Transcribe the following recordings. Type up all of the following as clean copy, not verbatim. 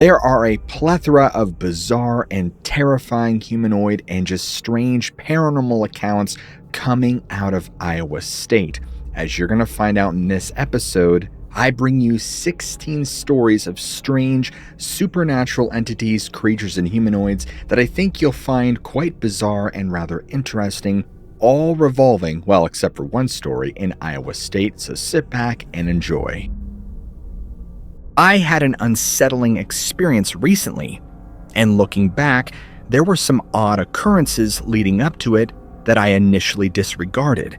There are a plethora of bizarre and terrifying humanoid and just strange paranormal accounts coming out of Iowa State. As you're going to find out in this episode, I bring you 16 stories of strange, supernatural entities, creatures, and humanoids that I think you'll find quite bizarre and rather interesting, all revolving, well, except for one story, in Iowa State, so sit back and enjoy. I had an unsettling experience recently, and looking back, there were some odd occurrences leading up to it that I initially disregarded.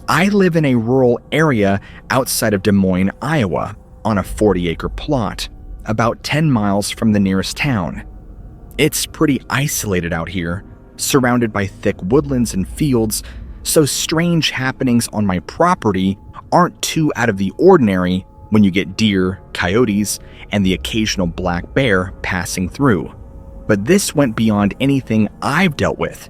I live in a rural area outside of Des Moines, Iowa, on a 40-acre plot, about 10 miles from the nearest town. It's pretty isolated out here, surrounded by thick woodlands and fields, so strange happenings on my property aren't too out of the ordinary when you get deer, coyotes, and the occasional black bear passing through. But this went beyond anything I've dealt with.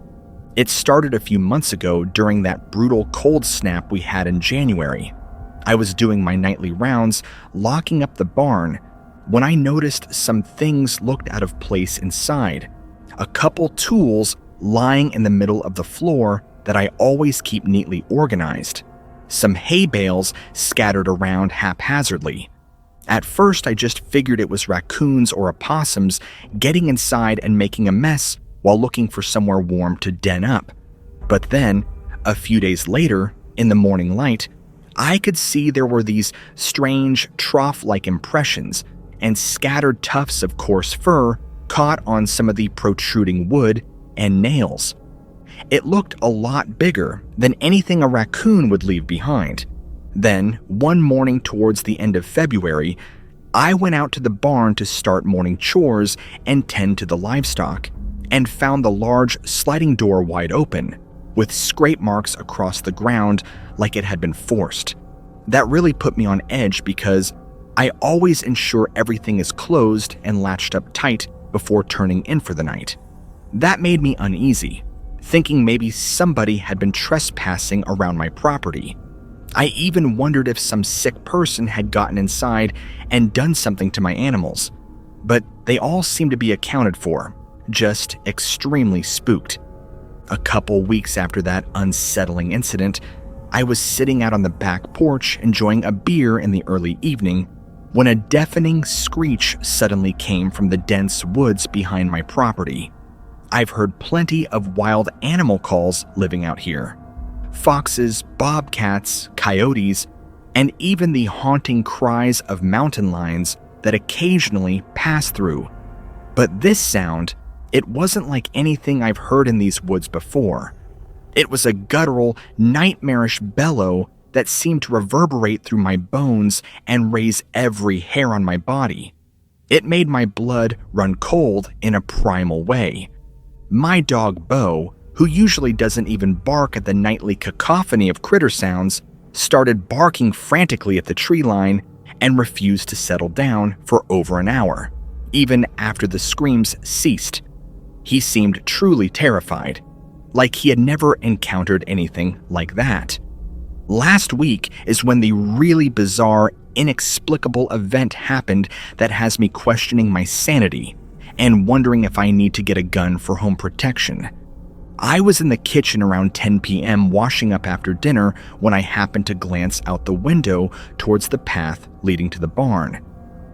It started a few months ago during that brutal cold snap we had in January. I was doing my nightly rounds, locking up the barn, when I noticed some things looked out of place inside. A couple tools lying in the middle of the floor that I always keep neatly organized. Some hay bales scattered around haphazardly. At first, I just figured it was raccoons or opossums getting inside and making a mess while looking for somewhere warm to den up. But then, a few days later, in the morning light, I could see there were these strange trough-like impressions and scattered tufts of coarse fur caught on some of the protruding wood and nails. It looked a lot bigger than anything a raccoon would leave behind. Then, one morning towards the end of February, I went out to the barn to start morning chores and tend to the livestock, and found the large sliding door wide open, with scrape marks across the ground like it had been forced. That really put me on edge because I always ensure everything is closed and latched up tight before turning in for the night. That made me uneasy, thinking maybe somebody had been trespassing around my property. I even wondered if some sick person had gotten inside and done something to my animals. But they all seemed to be accounted for, just extremely spooked. A couple weeks after that unsettling incident, I was sitting out on the back porch enjoying a beer in the early evening when a deafening screech suddenly came from the dense woods behind my property. I've heard plenty of wild animal calls living out here. Foxes, bobcats, coyotes, and even the haunting cries of mountain lions that occasionally pass through. But this sound, it wasn't like anything I've heard in these woods before. It was a guttural, nightmarish bellow that seemed to reverberate through my bones and raise every hair on my body. It made my blood run cold in a primal way. My dog Bo, who usually doesn't even bark at the nightly cacophony of critter sounds, started barking frantically at the tree line and refused to settle down for over an hour, even after the screams ceased. He seemed truly terrified, like he had never encountered anything like that. Last week is when the really bizarre, inexplicable event happened that has me questioning my sanity and wondering if I need to get a gun for home protection. I was in the kitchen around 10 p.m. washing up after dinner when I happened to glance out the window towards the path leading to the barn.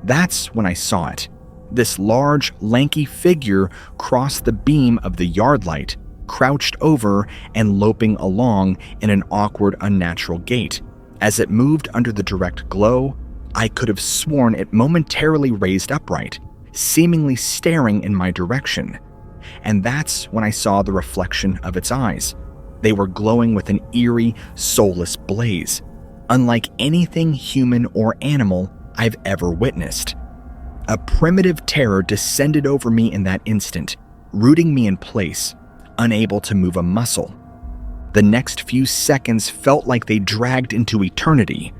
That's when I saw it. This large, lanky figure crossed the beam of the yard light, crouched over and loping along in an awkward, unnatural gait. As it moved under the direct glow, I could have sworn it momentarily raised upright, seemingly staring in my direction. And that's when I saw the reflection of its eyes. They were glowing with an eerie, soulless blaze, unlike anything human or animal I've ever witnessed. A primitive terror descended over me in that instant, rooting me in place, unable to move a muscle. The next few seconds felt like they dragged into eternity.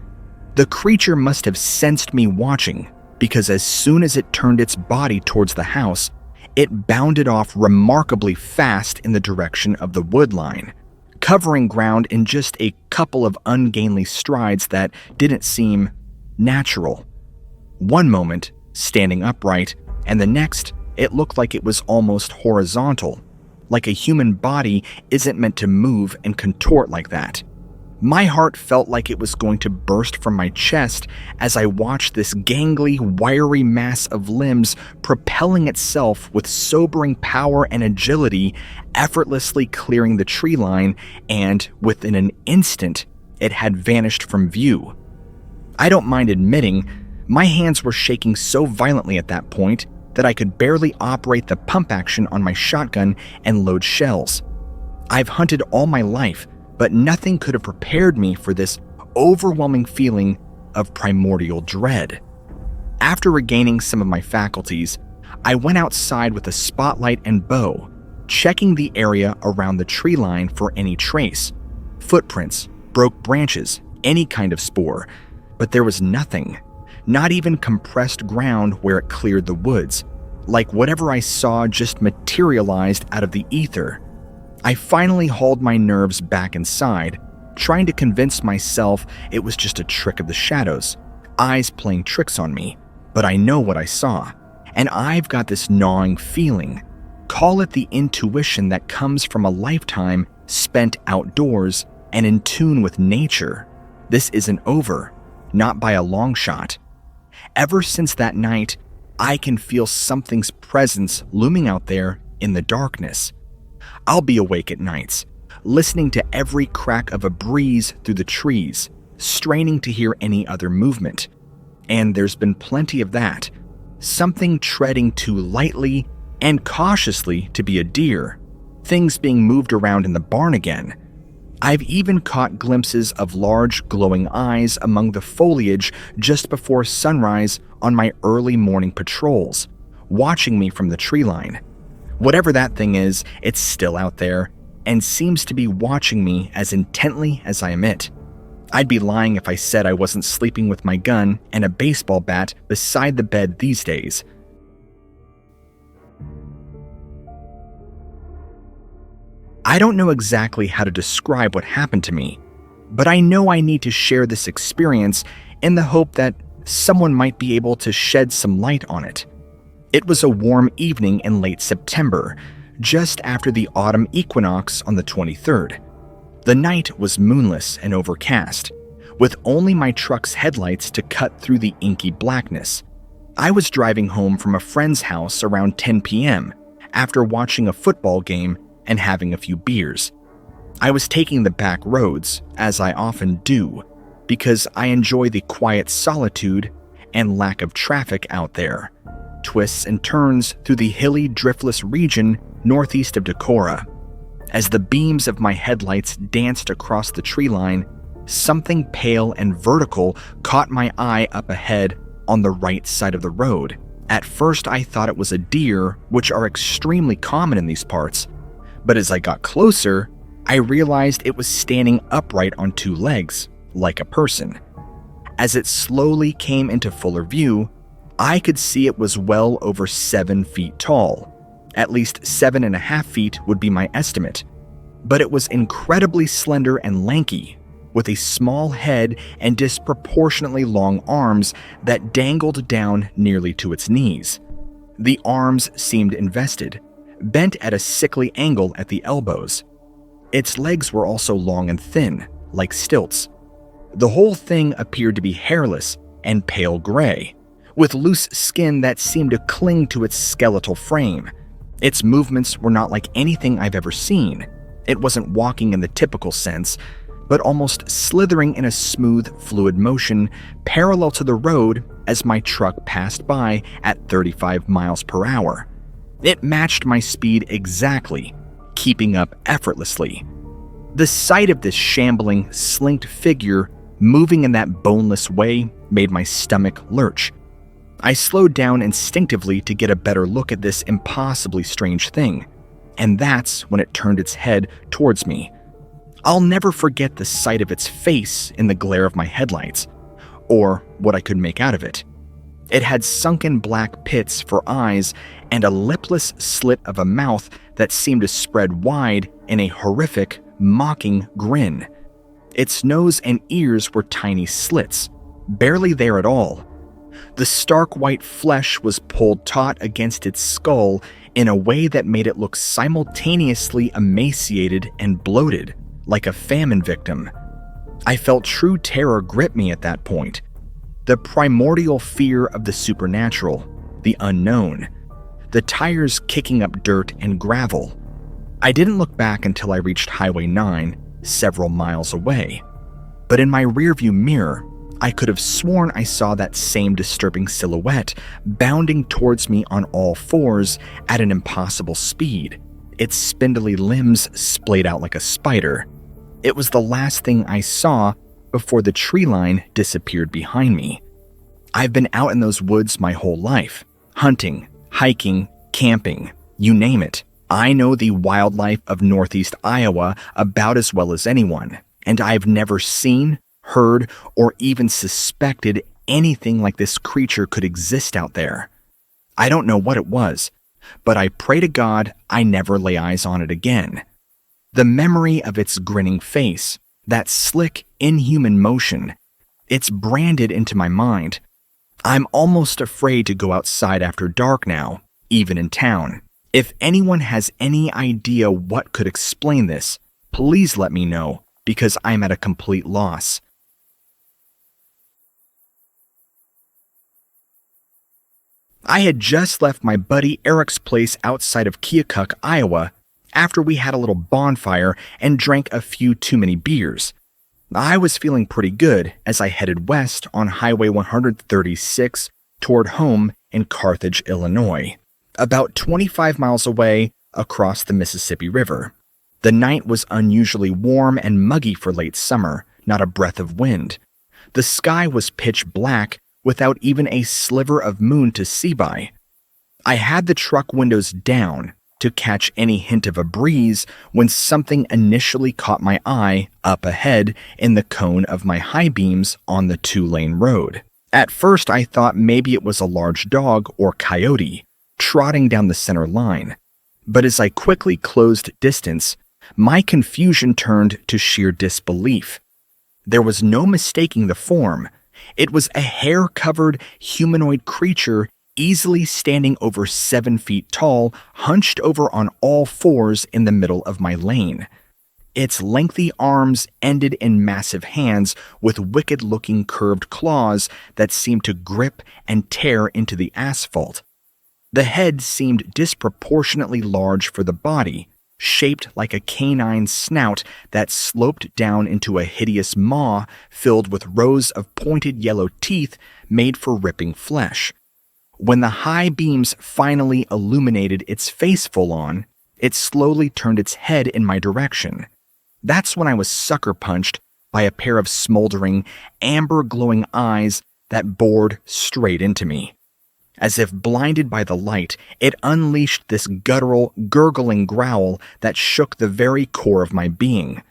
The creature must have sensed me watching, because as soon as it turned its body towards the house, it bounded off remarkably fast in the direction of the wood line, covering ground in just a couple of ungainly strides that didn't seem natural. One moment, standing upright, and the next, it looked like it was almost horizontal, like a human body isn't meant to move and contort like that. My heart felt like it was going to burst from my chest as I watched this gangly, wiry mass of limbs propelling itself with sobering power and agility, effortlessly clearing the tree line, and within an instant, it had vanished from view. I don't mind admitting, my hands were shaking so violently at that point that I could barely operate the pump action on my shotgun and load shells. I've hunted all my life, but nothing could have prepared me for this overwhelming feeling of primordial dread. After regaining some of my faculties, I went outside with a spotlight and bow, checking the area around the tree line for any trace, footprints, broke branches, any kind of spoor, but there was nothing, not even compressed ground where it cleared the woods, like whatever I saw just materialized out of the ether. I finally hauled my nerves back inside, trying to convince myself it was just a trick of the shadows, eyes playing tricks on me, but I know what I saw, and I've got this gnawing feeling. Call it the intuition that comes from a lifetime spent outdoors and in tune with nature. This isn't over, not by a long shot. Ever since that night, I can feel something's presence looming out there in the darkness. I'll be awake at nights, listening to every crack of a breeze through the trees, straining to hear any other movement. And there's been plenty of that. Something treading too lightly and cautiously to be a deer, things being moved around in the barn again. I've even caught glimpses of large glowing eyes among the foliage just before sunrise on my early morning patrols, watching me from the tree line. Whatever that thing is, it's still out there and seems to be watching me as intently as I am it. I'd be lying if I said I wasn't sleeping with my gun and a baseball bat beside the bed these days. I don't know exactly how to describe what happened to me, but I know I need to share this experience in the hope that someone might be able to shed some light on it. It was a warm evening in late September, just after the autumn equinox on the 23rd. The night was moonless and overcast, with only my truck's headlights to cut through the inky blackness. I was driving home from a friend's house around 10 p.m. after watching a football game and having a few beers. I was taking the back roads, as I often do, because I enjoy the quiet solitude and lack of traffic out there. Twists and turns through the hilly, driftless region northeast of Decorah. As the beams of my headlights danced across the tree line, something pale and vertical caught my eye up ahead on the right side of the road. At first, I thought it was a deer, which are extremely common in these parts. But as I got closer, I realized it was standing upright on two legs, like a person. As it slowly came into fuller view, I could see it was well over 7 feet tall. At least 7.5 feet would be my estimate. But it was incredibly slender and lanky, with a small head and disproportionately long arms that dangled down nearly to its knees. The arms seemed invested, bent at a sickly angle at the elbows. Its legs were also long and thin, like stilts. The whole thing appeared to be hairless and pale gray, with loose skin that seemed to cling to its skeletal frame. Its movements were not like anything I've ever seen. It wasn't walking in the typical sense, but almost slithering in a smooth, fluid motion parallel to the road as my truck passed by at 35 miles per hour. It matched my speed exactly, keeping up effortlessly. The sight of this shambling, slinked figure moving in that boneless way made my stomach lurch. I slowed down instinctively to get a better look at this impossibly strange thing, and that's when it turned its head towards me. I'll never forget the sight of its face in the glare of my headlights, or what I could make out of it. It had sunken black pits for eyes and a lipless slit of a mouth that seemed to spread wide in a horrific, mocking grin. Its nose and ears were tiny slits, barely there at all. The stark white flesh was pulled taut against its skull in a way that made it look simultaneously emaciated and bloated, like a famine victim. I felt true terror grip me at that point. The primordial fear of the supernatural, the unknown. The tires kicking up dirt and gravel. I didn't look back until I reached Highway 9, several miles away. But in my rearview mirror, I could have sworn I saw that same disturbing silhouette bounding towards me on all fours at an impossible speed, its spindly limbs splayed out like a spider. It was the last thing I saw before the tree line disappeared behind me. I've been out in those woods my whole life, hunting, hiking, camping, you name it. I know the wildlife of Northeast Iowa about as well as anyone, and I've never seen, heard, or even suspected anything like this creature could exist out there. I don't know what it was, but I pray to God I never lay eyes on it again. The memory of its grinning face, that slick, inhuman motion, it's branded into my mind. I'm almost afraid to go outside after dark now, even in town. If anyone has any idea what could explain this, please let me know, because I'm at a complete loss. I had just left my buddy Eric's place outside of Keokuk, Iowa, after we had a little bonfire and drank a few too many beers. I was feeling pretty good as I headed west on Highway 136 toward home in Carthage, Illinois, about 25 miles away across the Mississippi River. The night was unusually warm and muggy for late summer, not a breath of wind. The sky was pitch black without even a sliver of moon to see by. I had the truck windows down to catch any hint of a breeze when something initially caught my eye up ahead in the cone of my high beams on the 2-lane road. At first I thought maybe it was a large dog or coyote trotting down the center line, but as I quickly closed distance, my confusion turned to sheer disbelief. There was no mistaking the form. It was a hair-covered humanoid creature easily standing over 7 feet tall, hunched over on all fours in the middle of my lane. Its lengthy arms ended in massive hands with wicked-looking curved claws that seemed to grip and tear into the asphalt. The head seemed disproportionately large for the body, shaped like a canine snout that sloped down into a hideous maw filled with rows of pointed yellow teeth made for ripping flesh. When the high beams finally illuminated its face full on, it slowly turned its head in my direction. That's when I was sucker punched by a pair of smoldering, amber-glowing eyes that bored straight into me. As if blinded by the light, it unleashed this guttural, gurgling growl that shook the very core of my being.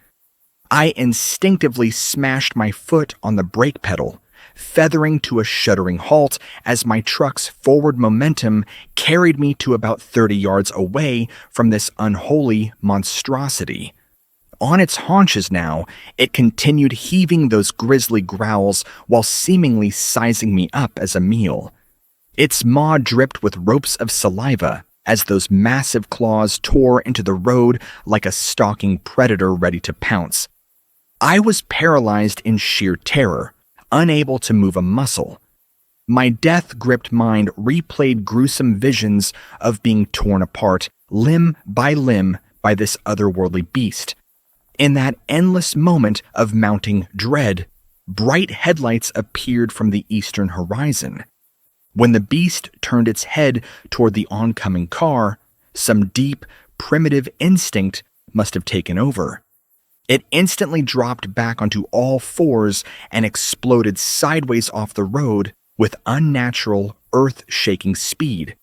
I instinctively smashed my foot on the brake pedal, feathering to a shuddering halt as my truck's forward momentum carried me to about 30 yards away from this unholy monstrosity. On its haunches now, it continued heaving those grisly growls while seemingly sizing me up as a meal. Its maw dripped with ropes of saliva as those massive claws tore into the road like a stalking predator ready to pounce. I was paralyzed in sheer terror, unable to move a muscle. My death-gripped mind replayed gruesome visions of being torn apart, limb by this otherworldly beast. In that endless moment of mounting dread, bright headlights appeared from the eastern horizon. When the beast turned its head toward the oncoming car, some deep, primitive instinct must have taken over. It instantly dropped back onto all fours and exploded sideways off the road with unnatural, earth-shaking speed.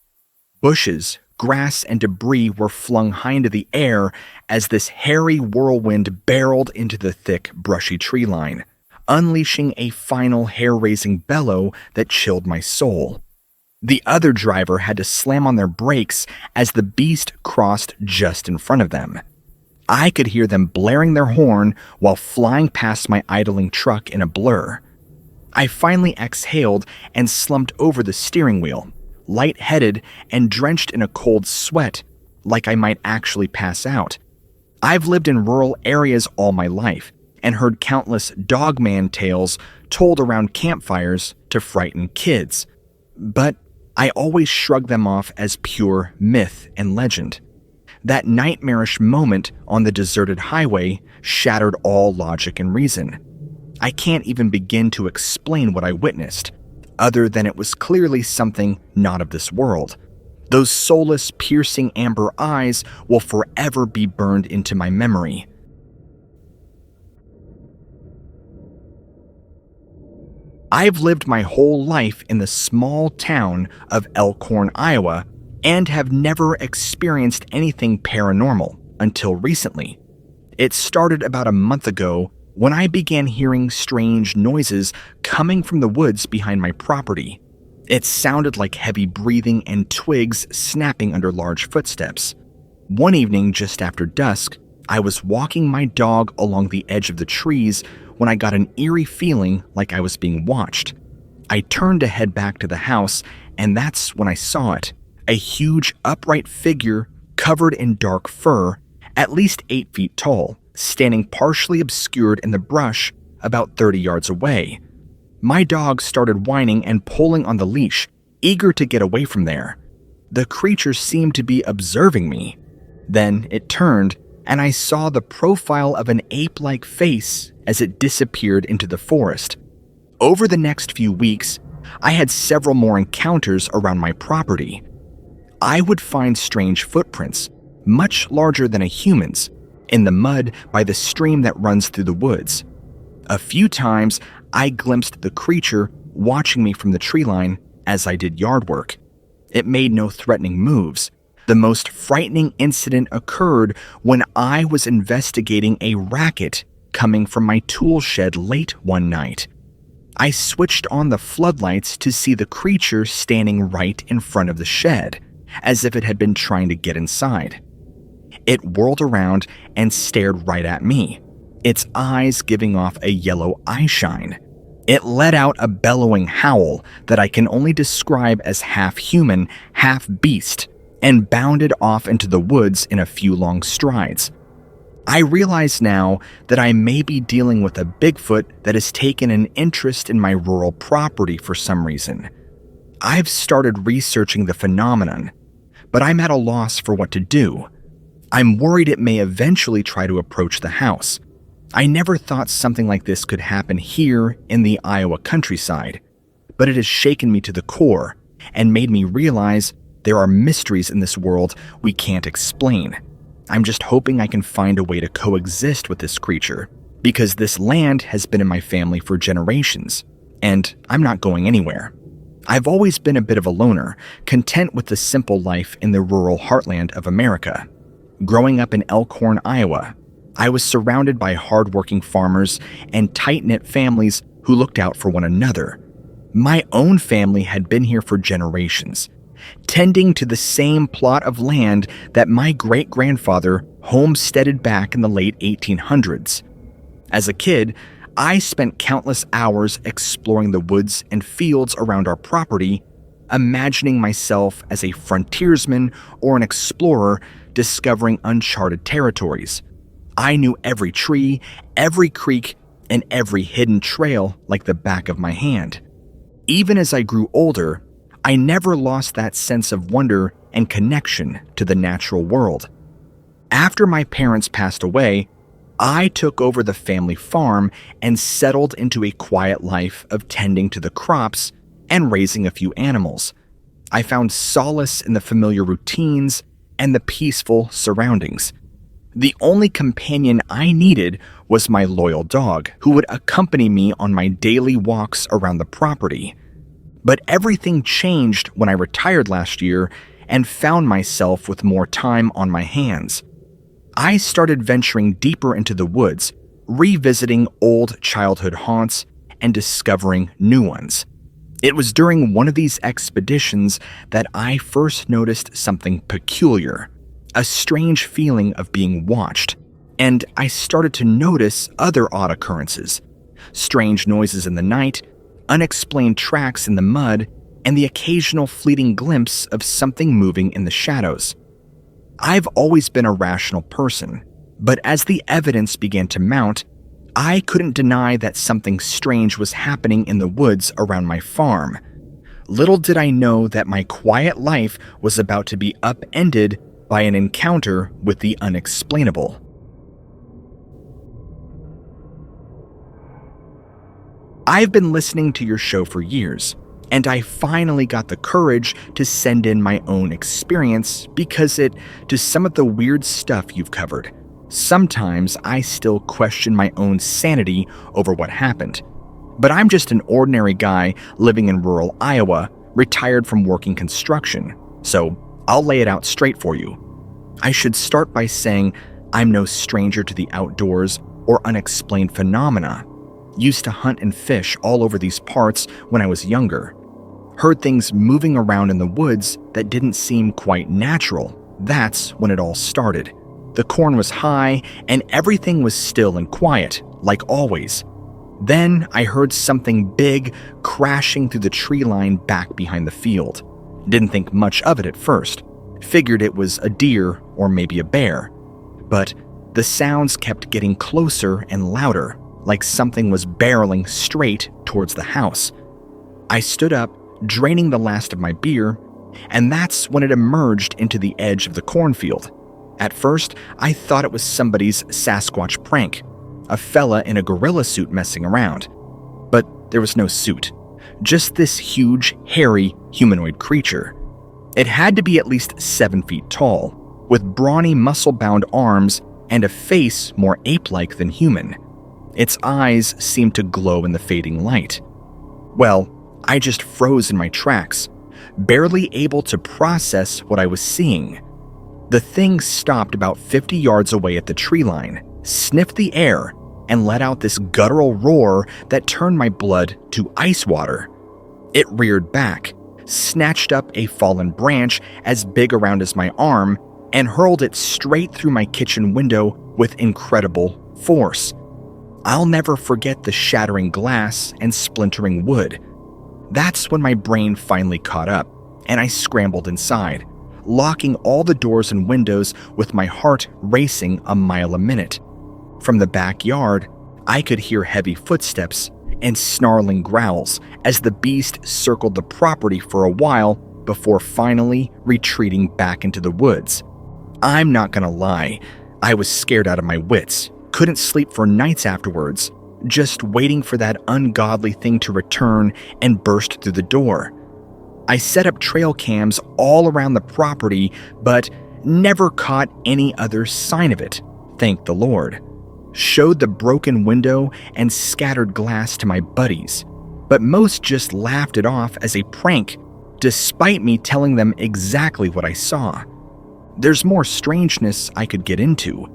Bushes, grass, and debris were flung high into the air as this hairy whirlwind barreled into the thick, brushy tree line, unleashing a final hair-raising bellow that chilled my soul. The other driver had to slam on their brakes as the beast crossed just in front of them. I could hear them blaring their horn while flying past my idling truck in a blur. I finally exhaled and slumped over the steering wheel, lightheaded and drenched in a cold sweat, like I might actually pass out. I've lived in rural areas all my life and heard countless dogman tales told around campfires to frighten kids, but I always shrugged them off as pure myth and legend. That nightmarish moment on the deserted highway shattered all logic and reason. I can't even begin to explain what I witnessed, other than it was clearly something not of this world. Those soulless, piercing amber eyes will forever be burned into my memory. I've lived my whole life in the small town of Elkhorn, Iowa, and have never experienced anything paranormal until recently. It started about a month ago when I began hearing strange noises coming from the woods behind my property. It sounded like heavy breathing and twigs snapping under large footsteps. One evening just after dusk, I was walking my dog along the edge of the trees when I got an eerie feeling like I was being watched. I turned to head back to the house, and that's when I saw it. A huge upright figure covered in dark fur, at least 8 feet tall, standing partially obscured in the brush about 30 yards away. My dog started whining and pulling on the leash, eager to get away from there. The creature seemed to be observing me. Then it turned, and I saw the profile of an ape-like face as it disappeared into the forest. Over the next few weeks, I had several more encounters around my property. I would find strange footprints, much larger than a human's, in the mud by the stream that runs through the woods. A few times, I glimpsed the creature watching me from the tree line as I did yard work. It made no threatening moves. The most frightening incident occurred when I was investigating a racket coming from my tool shed late one night. I switched on the floodlights to see the creature standing right in front of the shed, as if it had been trying to get inside. It whirled around and stared right at me, its eyes giving off a yellow eye shine. It let out a bellowing howl that I can only describe as half human, half beast, and bounded off into the woods in a few long strides. I realize now that I may be dealing with a Bigfoot that has taken an interest in my rural property for some reason. I've started researching the phenomenon, but I'm at a loss for what to do. I'm worried it may eventually try to approach the house. I never thought something like this could happen here in the Iowa countryside, but it has shaken me to the core and made me realize there are mysteries in this world we can't explain. I'm just hoping I can find a way to coexist with this creature, because this land has been in my family for generations, and I'm not going anywhere. I've always been a bit of a loner, content with the simple life in the rural heartland of America. Growing up in Elkhorn, Iowa, I was surrounded by hardworking farmers and tight-knit families who looked out for one another. My own family had been here for generations, tending to the same plot of land that my great-grandfather homesteaded back in the late 1800s. As a kid, I spent countless hours exploring the woods and fields around our property, imagining myself as a frontiersman or an explorer discovering uncharted territories. I knew every tree, every creek, and every hidden trail like the back of my hand. Even as I grew older, I never lost that sense of wonder and connection to the natural world. After my parents passed away, I took over the family farm and settled into a quiet life of tending to the crops and raising a few animals. I found solace in the familiar routines and the peaceful surroundings. The only companion I needed was my loyal dog, who would accompany me on my daily walks around the property. But everything changed when I retired last year and found myself with more time on my hands. I started venturing deeper into the woods, revisiting old childhood haunts and discovering new ones. It was during one of these expeditions that I first noticed something peculiar, a strange feeling of being watched, and I started to notice other odd occurrences, strange noises in the night, unexplained tracks in the mud, and the occasional fleeting glimpse of something moving in the shadows. I've always been a rational person, but as the evidence began to mount, I couldn't deny that something strange was happening in the woods around my farm. Little did I know that my quiet life was about to be upended by an encounter with the unexplainable. I've been listening to your show for years, and I finally got the courage to send in my own experience because to some of the weird stuff you've covered. Sometimes I still question my own sanity over what happened. But I'm just an ordinary guy living in rural Iowa, retired from working construction, so I'll lay it out straight for you. I should start by saying I'm no stranger to the outdoors or unexplained phenomena. Used to hunt and fish all over these parts when I was younger. Heard things moving around in the woods that didn't seem quite natural. That's when it all started. The corn was high and everything was still and quiet, like always. Then I heard something big crashing through the tree line back behind the field. Didn't think much of it at first. Figured it was a deer or maybe a bear. But the sounds kept getting closer and louder, like something was barreling straight towards the house. I stood up, draining the last of my beer, and that's when it emerged into the edge of the cornfield. At first, I thought it was somebody's Sasquatch prank, a fella in a gorilla suit messing around. But there was no suit, just this huge, hairy, humanoid creature. It had to be at least 7 feet tall, with brawny, muscle-bound arms and a face more ape-like than human. Its eyes seemed to glow in the fading light. Well, I just froze in my tracks, barely able to process what I was seeing. The thing stopped about 50 yards away at the tree line, sniffed the air, and let out this guttural roar that turned my blood to ice water. It reared back, snatched up a fallen branch as big around as my arm, and hurled it straight through my kitchen window with incredible force. I'll never forget the shattering glass and splintering wood. That's when my brain finally caught up, and I scrambled inside, locking all the doors and windows with my heart racing a mile a minute. From the backyard, I could hear heavy footsteps and snarling growls as the beast circled the property for a while before finally retreating back into the woods. I'm not gonna lie, I was scared out of my wits, couldn't sleep for nights afterwards, just waiting for that ungodly thing to return and burst through the door. I set up trail cams all around the property, but never caught any other sign of it, thank the Lord. Showed the broken window and scattered glass to my buddies, but most just laughed it off as a prank, despite me telling them exactly what I saw. There's more strangeness I could get into,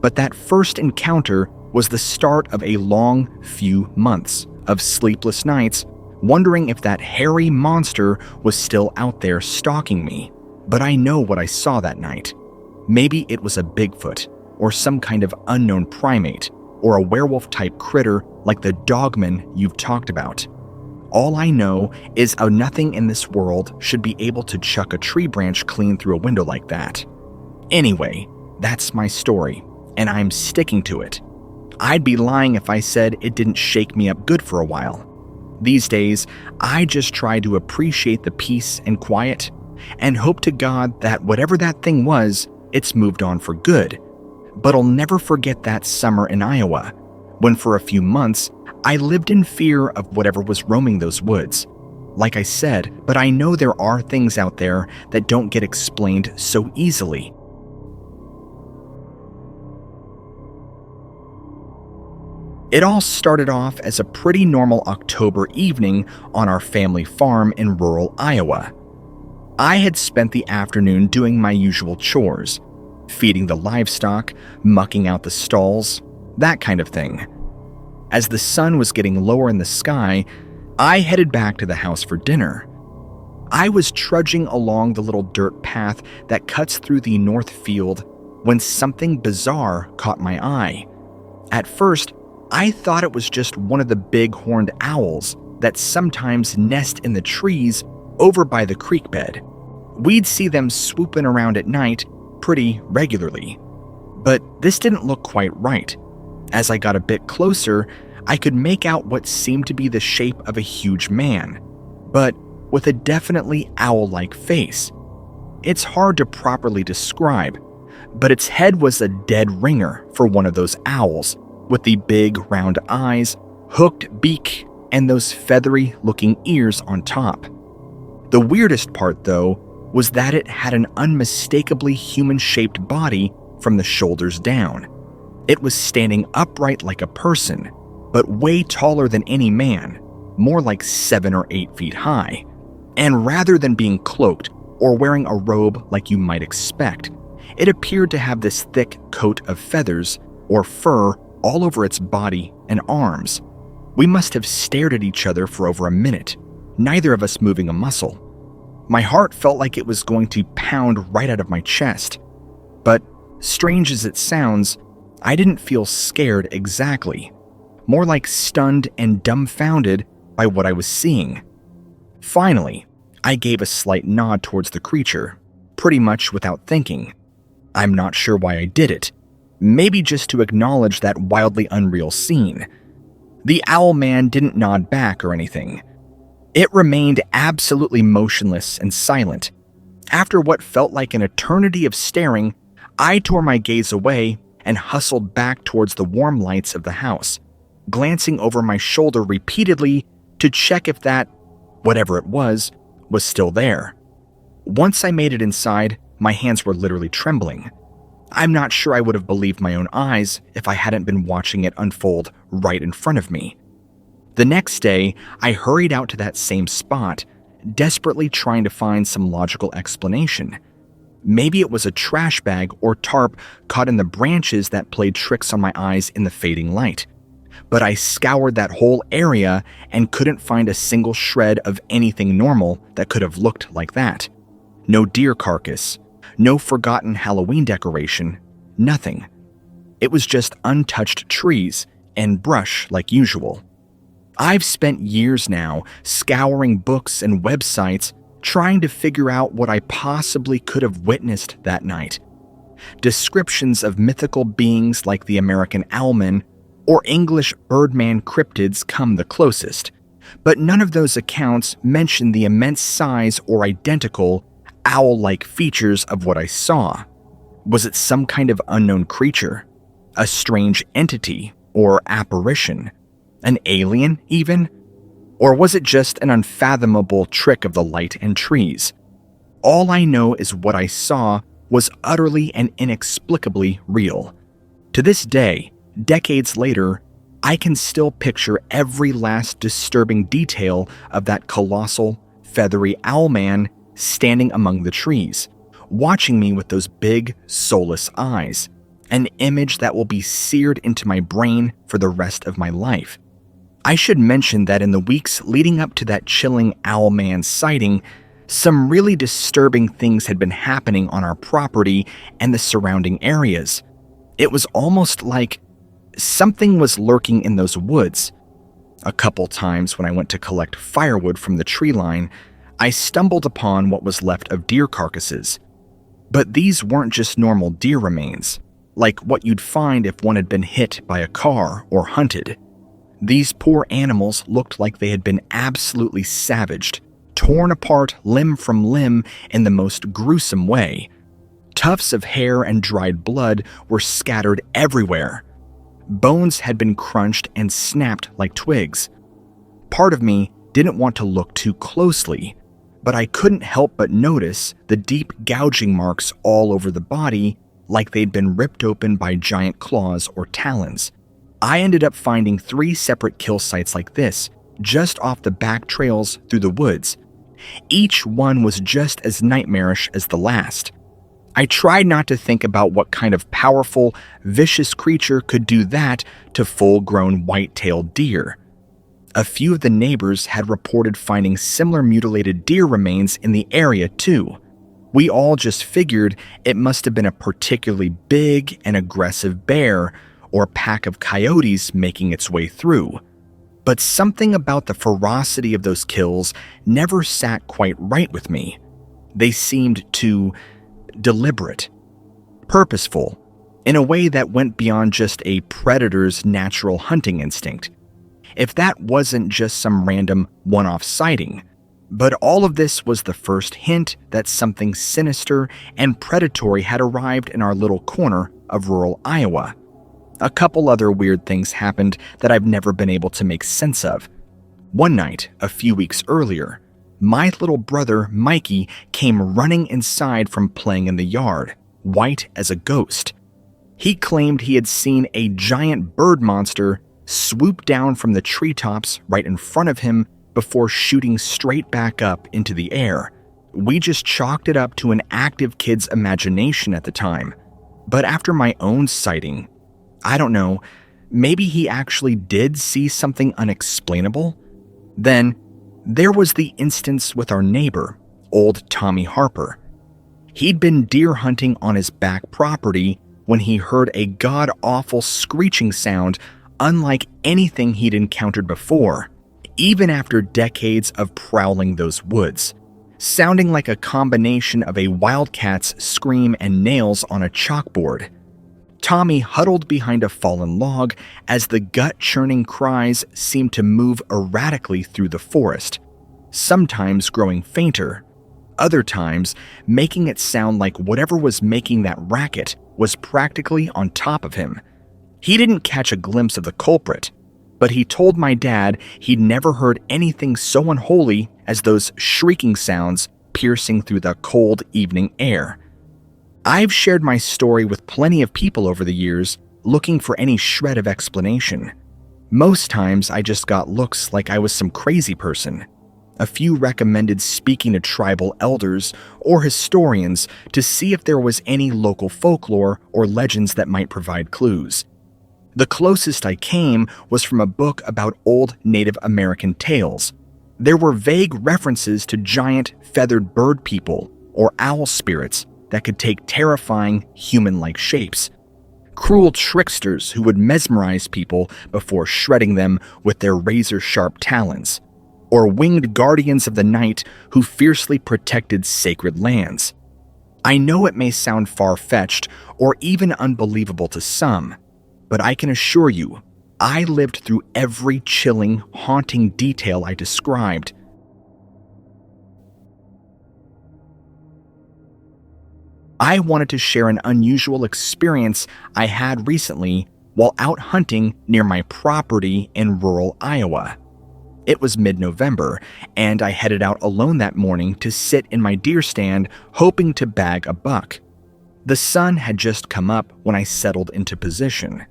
but that first encounter was the start of a long few months of sleepless nights, wondering if that hairy monster was still out there stalking me. But I know what I saw that night. Maybe it was a Bigfoot, or some kind of unknown primate, or a werewolf-type critter like the dogman you've talked about. All I know is how nothing in this world should be able to chuck a tree branch clean through a window like that. Anyway, that's my story, and I'm sticking to it. I'd be lying if I said it didn't shake me up good for a while. These days, I just try to appreciate the peace and quiet, and hope to God that whatever that thing was, it's moved on for good. But I'll never forget that summer in Iowa, when for a few months, I lived in fear of whatever was roaming those woods. Like I said, but I know there are things out there that don't get explained so easily. It all started off as a pretty normal October evening on our family farm in rural Iowa. I had spent the afternoon doing my usual chores, feeding the livestock, mucking out the stalls, that kind of thing. As the sun was getting lower in the sky, I headed back to the house for dinner. I was trudging along the little dirt path that cuts through the north field when something bizarre caught my eye. At first, I thought it was just one of the big horned owls, that sometimes nest in the trees over by the creek bed. We'd see them swooping around at night pretty regularly. But this didn't look quite right. As I got a bit closer, I could make out what seemed to be the shape of a huge man, but with a definitely owl-like face. It's hard to properly describe, but its head was a dead ringer for one of those owls, with the big round eyes, hooked beak, and those feathery-looking ears on top. The weirdest part, though, was that it had an unmistakably human-shaped body from the shoulders down. It was standing upright like a person, but way taller than any man, more like 7 or 8 feet high. And rather than being cloaked or wearing a robe like you might expect, it appeared to have this thick coat of feathers or fur all over its body and arms. We must have stared at each other for over a minute, neither of us moving a muscle. My heart felt like it was going to pound right out of my chest. But, strange as it sounds, I didn't feel scared exactly, more like stunned and dumbfounded by what I was seeing. Finally, I gave a slight nod towards the creature, pretty much without thinking. I'm not sure why I did it, maybe just to acknowledge that wildly unreal scene. The owl man didn't nod back or anything. It remained absolutely motionless and silent. After what felt like an eternity of staring, I tore my gaze away and hustled back towards the warm lights of the house, glancing over my shoulder repeatedly to check if that, whatever it was still there. Once I made it inside, my hands were literally trembling. I'm not sure I would have believed my own eyes if I hadn't been watching it unfold right in front of me. The next day, I hurried out to that same spot, desperately trying to find some logical explanation. Maybe it was a trash bag or tarp caught in the branches that played tricks on my eyes in the fading light. But I scoured that whole area and couldn't find a single shred of anything normal that could have looked like that. No deer carcass, no forgotten Halloween decoration, nothing. It was just untouched trees and brush like usual. I've spent years now scouring books and websites trying to figure out what I possibly could have witnessed that night. Descriptions of mythical beings like the American owlman or English birdman cryptids come the closest, but none of those accounts mention the immense size or identical owl-like features of what I saw. Was it some kind of unknown creature? A strange entity or apparition? An alien, even? Or was it just an unfathomable trick of the light and trees? All I know is what I saw was utterly and inexplicably real. To this day, decades later, I can still picture every last disturbing detail of that colossal, feathery owlman standing among the trees, watching me with those big, soulless eyes, an image that will be seared into my brain for the rest of my life. I should mention that in the weeks leading up to that chilling owlman sighting, some really disturbing things had been happening on our property and the surrounding areas. It was almost like something was lurking in those woods. A couple times when I went to collect firewood from the tree line, I stumbled upon what was left of deer carcasses. But these weren't just normal deer remains, like what you'd find if one had been hit by a car or hunted. These poor animals looked like they had been absolutely savaged, torn apart limb from limb in the most gruesome way. Tufts of hair and dried blood were scattered everywhere. Bones had been crunched and snapped like twigs. Part of me didn't want to look too closely, but I couldn't help but notice the deep gouging marks all over the body, like they'd been ripped open by giant claws or talons. I ended up finding 3 separate kill sites like this, just off the back trails through the woods. Each one was just as nightmarish as the last. I tried not to think about what kind of powerful, vicious creature could do that to full-grown white-tailed deer. A few of the neighbors had reported finding similar mutilated deer remains in the area too. We all just figured it must have been a particularly big and aggressive bear or pack of coyotes making its way through. But something about the ferocity of those kills never sat quite right with me. They seemed too deliberate, purposeful, in a way that went beyond just a predator's natural hunting instinct. If that wasn't just some random one-off sighting, but all of this was the first hint that something sinister and predatory had arrived in our little corner of rural Iowa. A couple other weird things happened that I've never been able to make sense of. One night, a few weeks earlier, my little brother, Mikey, came running inside from playing in the yard, white as a ghost. He claimed he had seen a giant bird monster swoop down from the treetops right in front of him before shooting straight back up into the air. We just chalked it up to an active kid's imagination at the time. But after my own sighting, I don't know, maybe he actually did see something unexplainable? Then, there was the instance with our neighbor, old Tommy Harper. He'd been deer hunting on his back property when he heard a god-awful screeching sound unlike anything he'd encountered before, even after decades of prowling those woods, sounding like a combination of a wildcat's scream and nails on a chalkboard. Tommy huddled behind a fallen log as the gut-churning cries seemed to move erratically through the forest, sometimes growing fainter, other times making it sound like whatever was making that racket was practically on top of him. He didn't catch a glimpse of the culprit, but he told my dad he'd never heard anything so unholy as those shrieking sounds piercing through the cold evening air. I've shared my story with plenty of people over the years, looking for any shred of explanation. Most times I just got looks like I was some crazy person. A few recommended speaking to tribal elders or historians to see if there was any local folklore or legends that might provide clues. The closest I came was from a book about old Native American tales. There were vague references to giant feathered bird people or owl spirits that could take terrifying human-like shapes. Cruel tricksters who would mesmerize people before shredding them with their razor-sharp talons. Or winged guardians of the night who fiercely protected sacred lands. I know it may sound far-fetched or even unbelievable to some, but I can assure you, I lived through every chilling, haunting detail I described. I wanted to share an unusual experience I had recently while out hunting near my property in rural Iowa. It was mid-November, and I headed out alone that morning to sit in my deer stand hoping to bag a buck. The sun had just come up when I settled into position.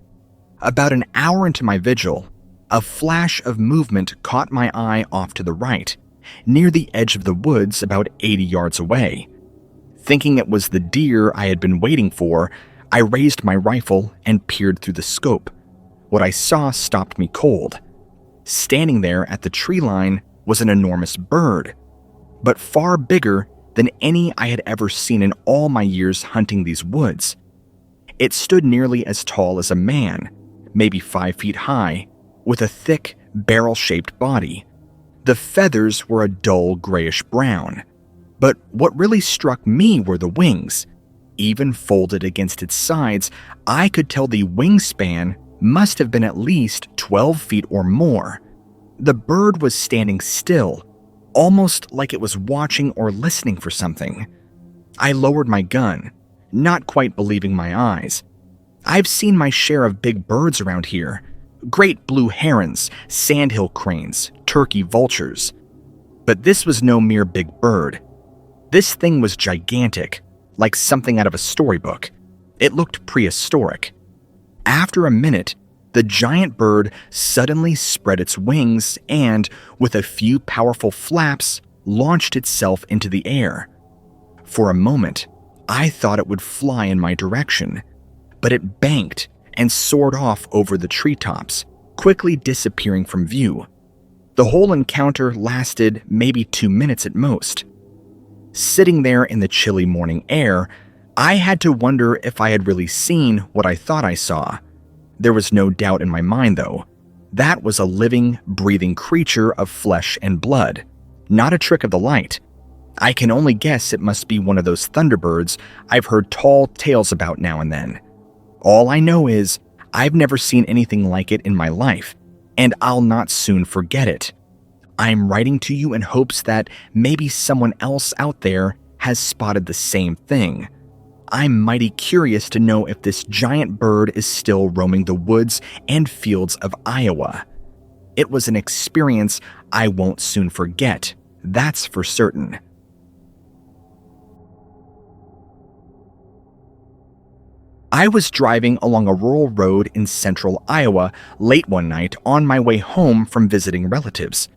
About an hour into my vigil, a flash of movement caught my eye off to the right, near the edge of the woods about 80 yards away. Thinking it was the deer I had been waiting for, I raised my rifle and peered through the scope. What I saw stopped me cold. Standing there at the tree line was an enormous bird, but far bigger than any I had ever seen in all my years hunting these woods. It stood nearly as tall as a man, maybe 5 feet high, with a thick, barrel-shaped body. The feathers were a dull grayish-brown, but what really struck me were the wings. Even folded against its sides, I could tell the wingspan must have been at least 12 feet or more. The bird was standing still, almost like it was watching or listening for something. I lowered my gun, not quite believing my eyes. I've seen my share of big birds around here. Great blue herons, sandhill cranes, turkey vultures. But this was no mere big bird. This thing was gigantic, like something out of a storybook. It looked prehistoric. After a minute, the giant bird suddenly spread its wings and, with a few powerful flaps, launched itself into the air. For a moment, I thought it would fly in my direction, but it banked and soared off over the treetops, quickly disappearing from view. The whole encounter lasted maybe 2 minutes at most. Sitting there in the chilly morning air, I had to wonder if I had really seen what I thought I saw. There was no doubt in my mind, though. That was a living, breathing creature of flesh and blood, not a trick of the light. I can only guess it must be one of those thunderbirds I've heard tall tales about now and then. All I know is I've never seen anything like it in my life, and I'll not soon forget it. I'm writing to you in hopes that maybe someone else out there has spotted the same thing. I'm mighty curious to know if this giant bird is still roaming the woods and fields of Iowa. It was an experience I won't soon forget, that's for certain. I was driving along a rural road in central Iowa late one night on my way home from visiting relatives.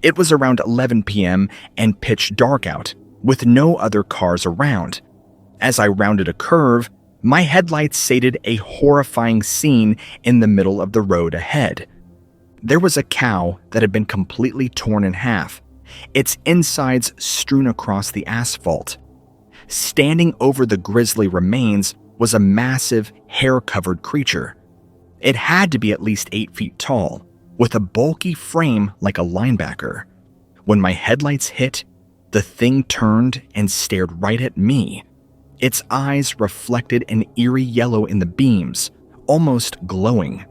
It was around 11 p.m. and pitch dark out, with no other cars around. As I rounded a curve, my headlights sighted a horrifying scene in the middle of the road ahead. There was a cow that had been completely torn in half, its insides strewn across the asphalt. Standing over the grisly remains was a massive, hair-covered creature. It had to be at least 8 feet tall, with a bulky frame like a linebacker. When my headlights hit, the thing turned and stared right at me. Its eyes reflected an eerie yellow in the beams, almost glowing.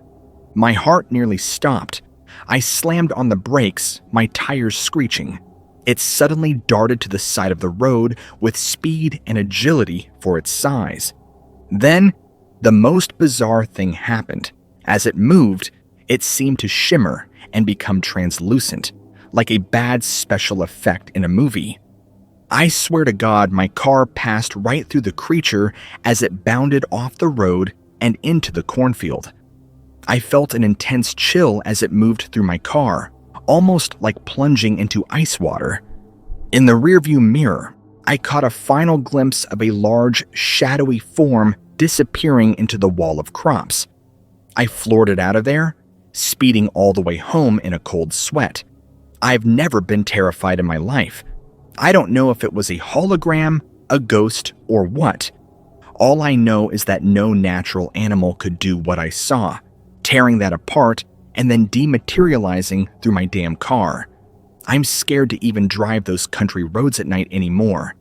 My heart nearly stopped. I slammed on the brakes, my tires screeching. It suddenly darted to the side of the road with speed and agility for its size. Then, the most bizarre thing happened. As it moved, it seemed to shimmer and become translucent, like a bad special effect in a movie. I swear to God, my car passed right through the creature as it bounded off the road and into the cornfield. I felt an intense chill as it moved through my car, almost like plunging into ice water. In the rearview mirror, I caught a final glimpse of a large, shadowy form disappearing into the wall of crops. I floored it out of there, speeding all the way home in a cold sweat. I've never been terrified in my life. I don't know if it was a hologram, a ghost, or what. All I know is that no natural animal could do what I saw, tearing that apart and then dematerializing through my damn car. I'm scared to even drive those country roads at night anymore.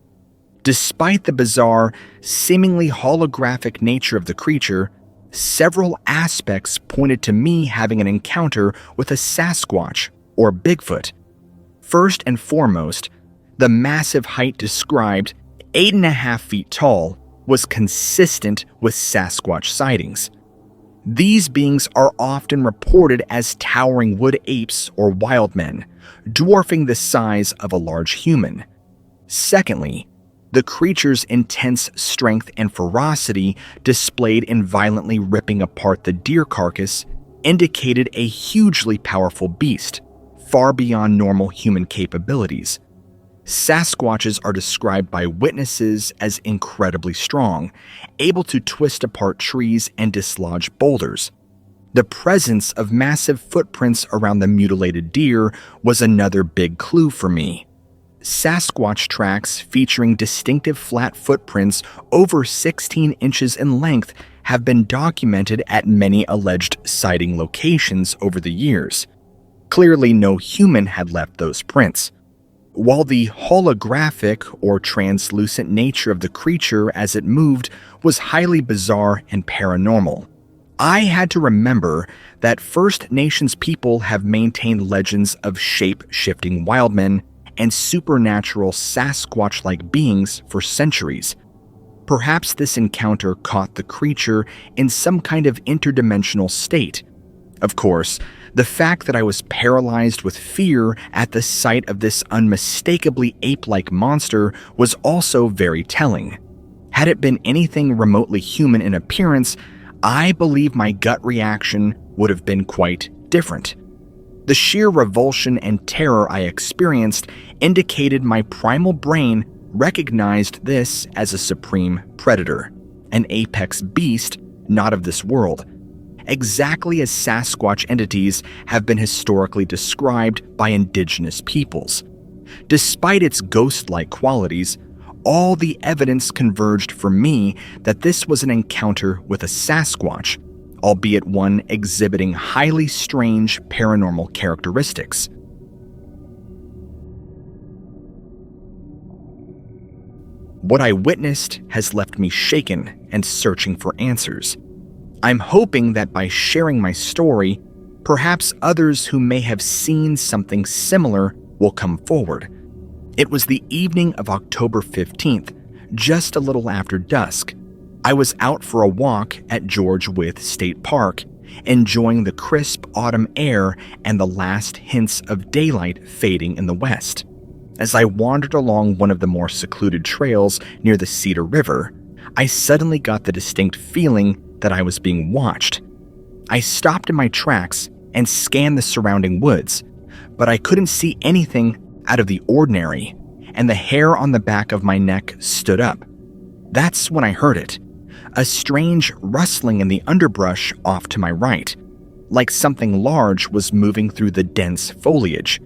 Despite the bizarre, seemingly holographic nature of the creature, several aspects pointed to me having an encounter with a Sasquatch or Bigfoot. First and foremost, the massive height described, 8.5 feet tall, was consistent with Sasquatch sightings. These beings are often reported as towering wood apes or wild men, dwarfing the size of a large human. Secondly, the creature's intense strength and ferocity displayed in violently ripping apart the deer carcass indicated a hugely powerful beast, far beyond normal human capabilities. Sasquatches are described by witnesses as incredibly strong, able to twist apart trees and dislodge boulders. The presence of massive footprints around the mutilated deer was another big clue for me. Sasquatch tracks featuring distinctive flat footprints over 16 inches in length have been documented at many alleged sighting locations over the years. Clearly, no human had left those prints. While the holographic or translucent nature of the creature as it moved was highly bizarre and paranormal, I had to remember that First Nations people have maintained legends of shape-shifting wildmen and supernatural Sasquatch-like beings for centuries. Perhaps this encounter caught the creature in some kind of interdimensional state. Of course, the fact that I was paralyzed with fear at the sight of this unmistakably ape-like monster was also very telling. Had it been anything remotely human in appearance, I believe my gut reaction would have been quite different. The sheer revulsion and terror I experienced indicated my primal brain recognized this as a supreme predator, an apex beast not of this world, exactly as Sasquatch entities have been historically described by indigenous peoples. Despite its ghost-like qualities, all the evidence converged for me that this was an encounter with a Sasquatch, albeit one exhibiting highly strange paranormal characteristics. What I witnessed has left me shaken and searching for answers. I'm hoping that by sharing my story, perhaps others who may have seen something similar will come forward. It was the evening of October 15th, just a little after dusk. I was out for a walk at George Wythe State Park, enjoying the crisp autumn air and the last hints of daylight fading in the west. As I wandered along one of the more secluded trails near the Cedar River, I suddenly got the distinct feeling that I was being watched. I stopped in my tracks and scanned the surrounding woods, but I couldn't see anything out of the ordinary, and the hair on the back of my neck stood up. That's when I heard it, a strange rustling in the underbrush off to my right, like something large was moving through the dense foliage.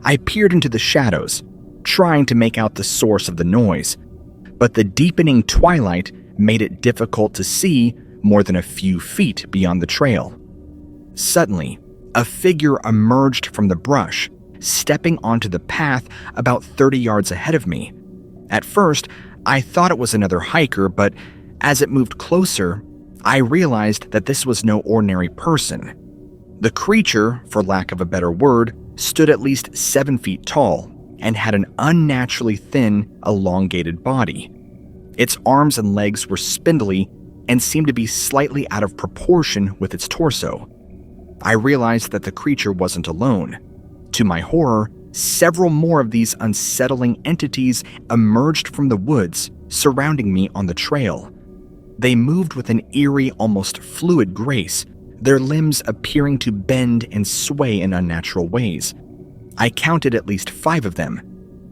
I peered into the shadows, trying to make out the source of the noise, but the deepening twilight made it difficult to see more than a few feet beyond the trail. Suddenly, a figure emerged from the brush, stepping onto the path about 30 yards ahead of me. At first, I thought it was another hiker, but as it moved closer, I realized that this was no ordinary person. The creature, for lack of a better word, stood at least 7 feet tall and had an unnaturally thin, elongated body. Its arms and legs were spindly and seemed to be slightly out of proportion with its torso. I realized that the creature wasn't alone. To my horror, several more of these unsettling entities emerged from the woods surrounding me on the trail. They moved with an eerie, almost fluid grace, their limbs appearing to bend and sway in unnatural ways. I counted at least 5 of them,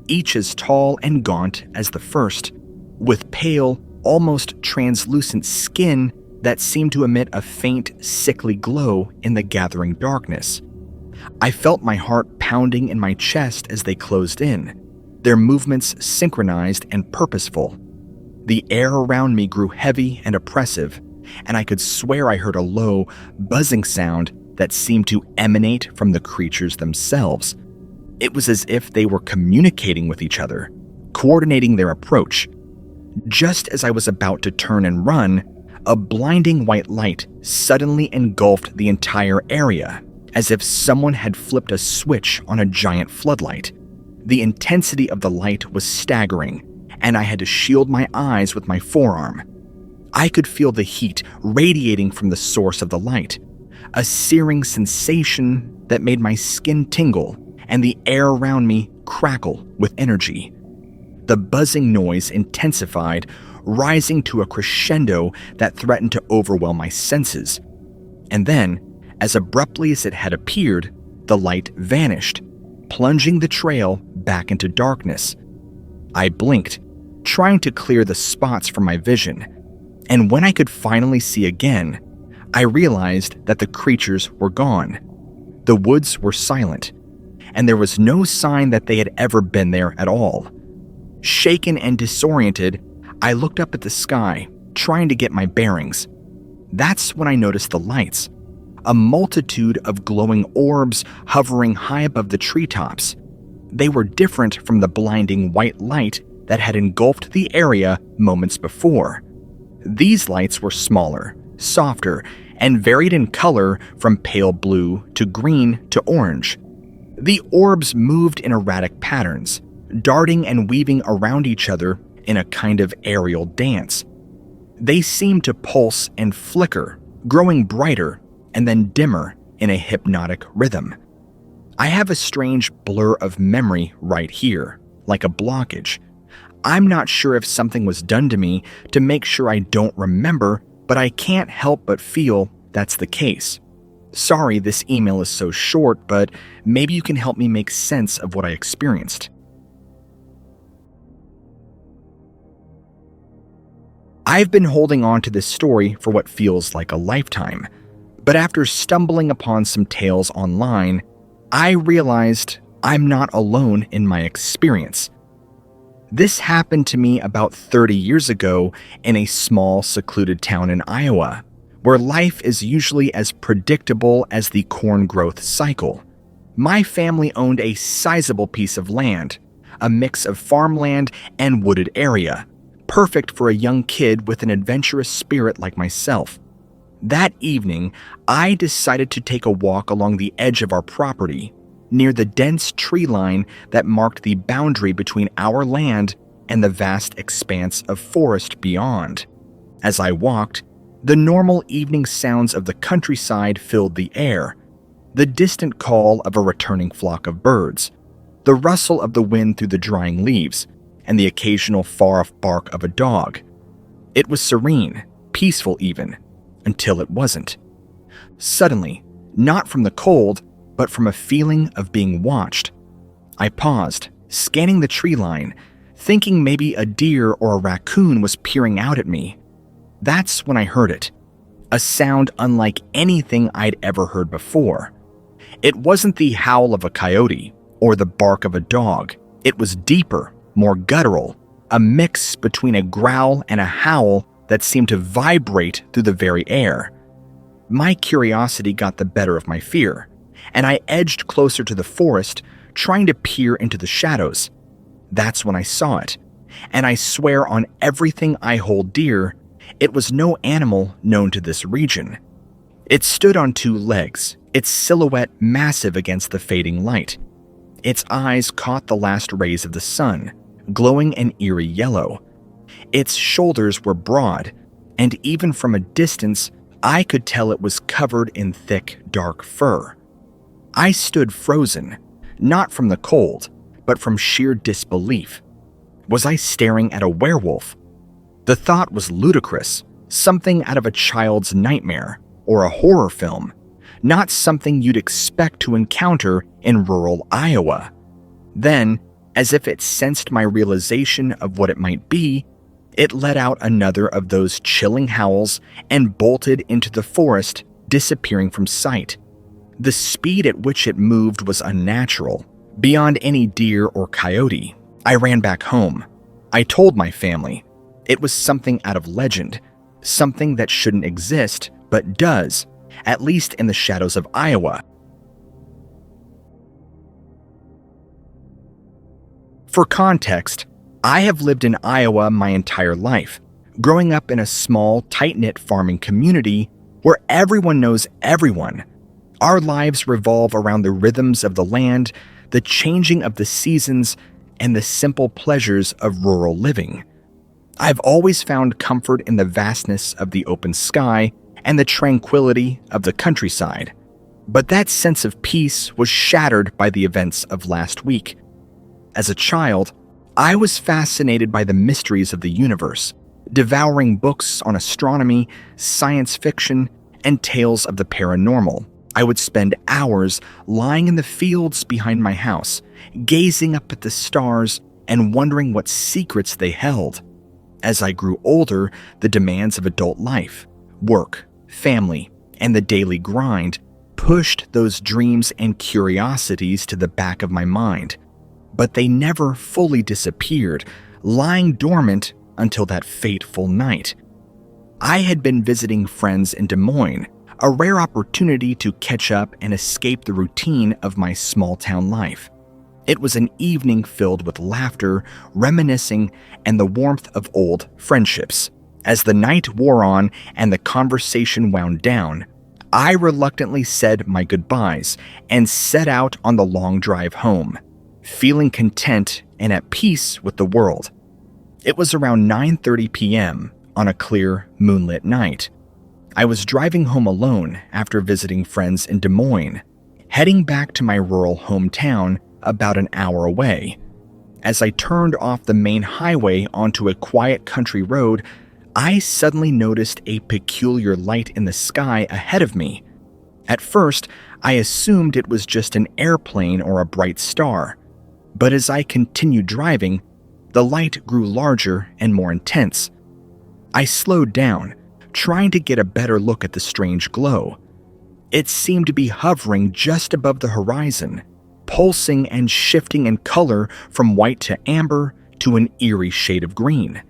each as tall and gaunt as the first, with pale, almost translucent skin that seemed to emit a faint, sickly glow in the gathering darkness. I felt my heart pounding in my chest as they closed in, their movements synchronized and purposeful. The air around me grew heavy and oppressive, and I could swear I heard a low, buzzing sound that seemed to emanate from the creatures themselves. It was as if they were communicating with each other, coordinating their approach. Just as I was about to turn and run, a blinding white light suddenly engulfed the entire area, as if someone had flipped a switch on a giant floodlight. The intensity of the light was staggering, and I had to shield my eyes with my forearm. I could feel the heat radiating from the source of the light, a searing sensation that made my skin tingle and the air around me crackle with energy. The buzzing noise intensified, rising to a crescendo that threatened to overwhelm my senses. And then, as abruptly as it had appeared, the light vanished, plunging the trail back into darkness. I blinked, trying to clear the spots from my vision, and when I could finally see again, I realized that the creatures were gone. The woods were silent, and there was no sign that they had ever been there at all. Shaken and disoriented, I looked up at the sky, trying to get my bearings. That's when I noticed the lights, a multitude of glowing orbs hovering high above the treetops. They were different from the blinding white light that had engulfed the area moments before. These lights were smaller, softer, and varied in color from pale blue to green to orange. The orbs moved in erratic patterns, darting and weaving around each other in a kind of aerial dance. They seemed to pulse and flicker, growing brighter and then dimmer in a hypnotic rhythm. I have a strange blur of memory right here, like a blockage. I'm not sure if something was done to me to make sure I don't remember, but I can't help but feel that's the case. Sorry this email is so short, but maybe you can help me make sense of what I experienced. I've been holding on to this story for what feels like a lifetime, but after stumbling upon some tales online, I realized I'm not alone in my experience. This happened to me about 30 years ago in a small, secluded town in Iowa, where life is usually as predictable as the corn growth cycle. My family owned a sizable piece of land, a mix of farmland and wooded area, perfect for a young kid with an adventurous spirit like myself. That evening, I decided to take a walk along the edge of our property, near the dense tree line that marked the boundary between our land and the vast expanse of forest beyond. As I walked, the normal evening sounds of the countryside filled the air, the distant call of a returning flock of birds, the rustle of the wind through the drying leaves, and the occasional far-off bark of a dog. It was serene, peaceful even, until it wasn't. Suddenly, not from the cold, but from a feeling of being watched, I paused, scanning the tree line, thinking maybe a deer or a raccoon was peering out at me. That's when I heard it, a sound unlike anything I'd ever heard before. It wasn't the howl of a coyote or the bark of a dog. It was deeper, more guttural, a mix between a growl and a howl that seemed to vibrate through the very air. My curiosity got the better of my fear, and I edged closer to the forest, trying to peer into the shadows. That's when I saw it, and I swear on everything I hold dear, it was no animal known to this region. It stood on two legs, its silhouette massive against the fading light. Its eyes caught the last rays of the sun, glowing an eerie yellow. Its shoulders were broad, and even from a distance, I could tell it was covered in thick, dark fur. I stood frozen, not from the cold, but from sheer disbelief. Was I staring at a werewolf? The thought was ludicrous, something out of a child's nightmare or a horror film, not something you'd expect to encounter in rural Iowa. Then, as if it sensed my realization of what it might be, it let out another of those chilling howls and bolted into the forest, disappearing from sight. The speed at which it moved was unnatural, beyond any deer or coyote. I ran back home. I told my family. It was something out of legend, something that shouldn't exist, but does, at least in the shadows of Iowa. For context, I have lived in Iowa my entire life, growing up in a small, tight-knit farming community where everyone knows everyone. Our lives revolve around the rhythms of the land, the changing of the seasons, and the simple pleasures of rural living. I've always found comfort in the vastness of the open sky and the tranquility of the countryside. But that sense of peace was shattered by the events of last week. As a child, I was fascinated by the mysteries of the universe, devouring books on astronomy, science fiction, and tales of the paranormal. I would spend hours lying in the fields behind my house, gazing up at the stars and wondering what secrets they held. As I grew older, the demands of adult life, work, family, and the daily grind pushed those dreams and curiosities to the back of my mind. But they never fully disappeared, lying dormant until that fateful night. I had been visiting friends in Des Moines, a rare opportunity to catch up and escape the routine of my small-town life. It was an evening filled with laughter, reminiscing, and the warmth of old friendships. As the night wore on and the conversation wound down, I reluctantly said my goodbyes and set out on the long drive home, feeling content and at peace with the world. It was around 9:30 p.m. on a clear, moonlit night. I was driving home alone after visiting friends in Des Moines, heading back to my rural hometown about an hour away. As I turned off the main highway onto a quiet country road, I suddenly noticed a peculiar light in the sky ahead of me. At first, I assumed it was just an airplane or a bright star, but as I continued driving, the light grew larger and more intense. I slowed down, trying to get a better look at the strange glow. It seemed to be hovering just above the horizon, pulsing and shifting in color from white to amber to an eerie shade of green.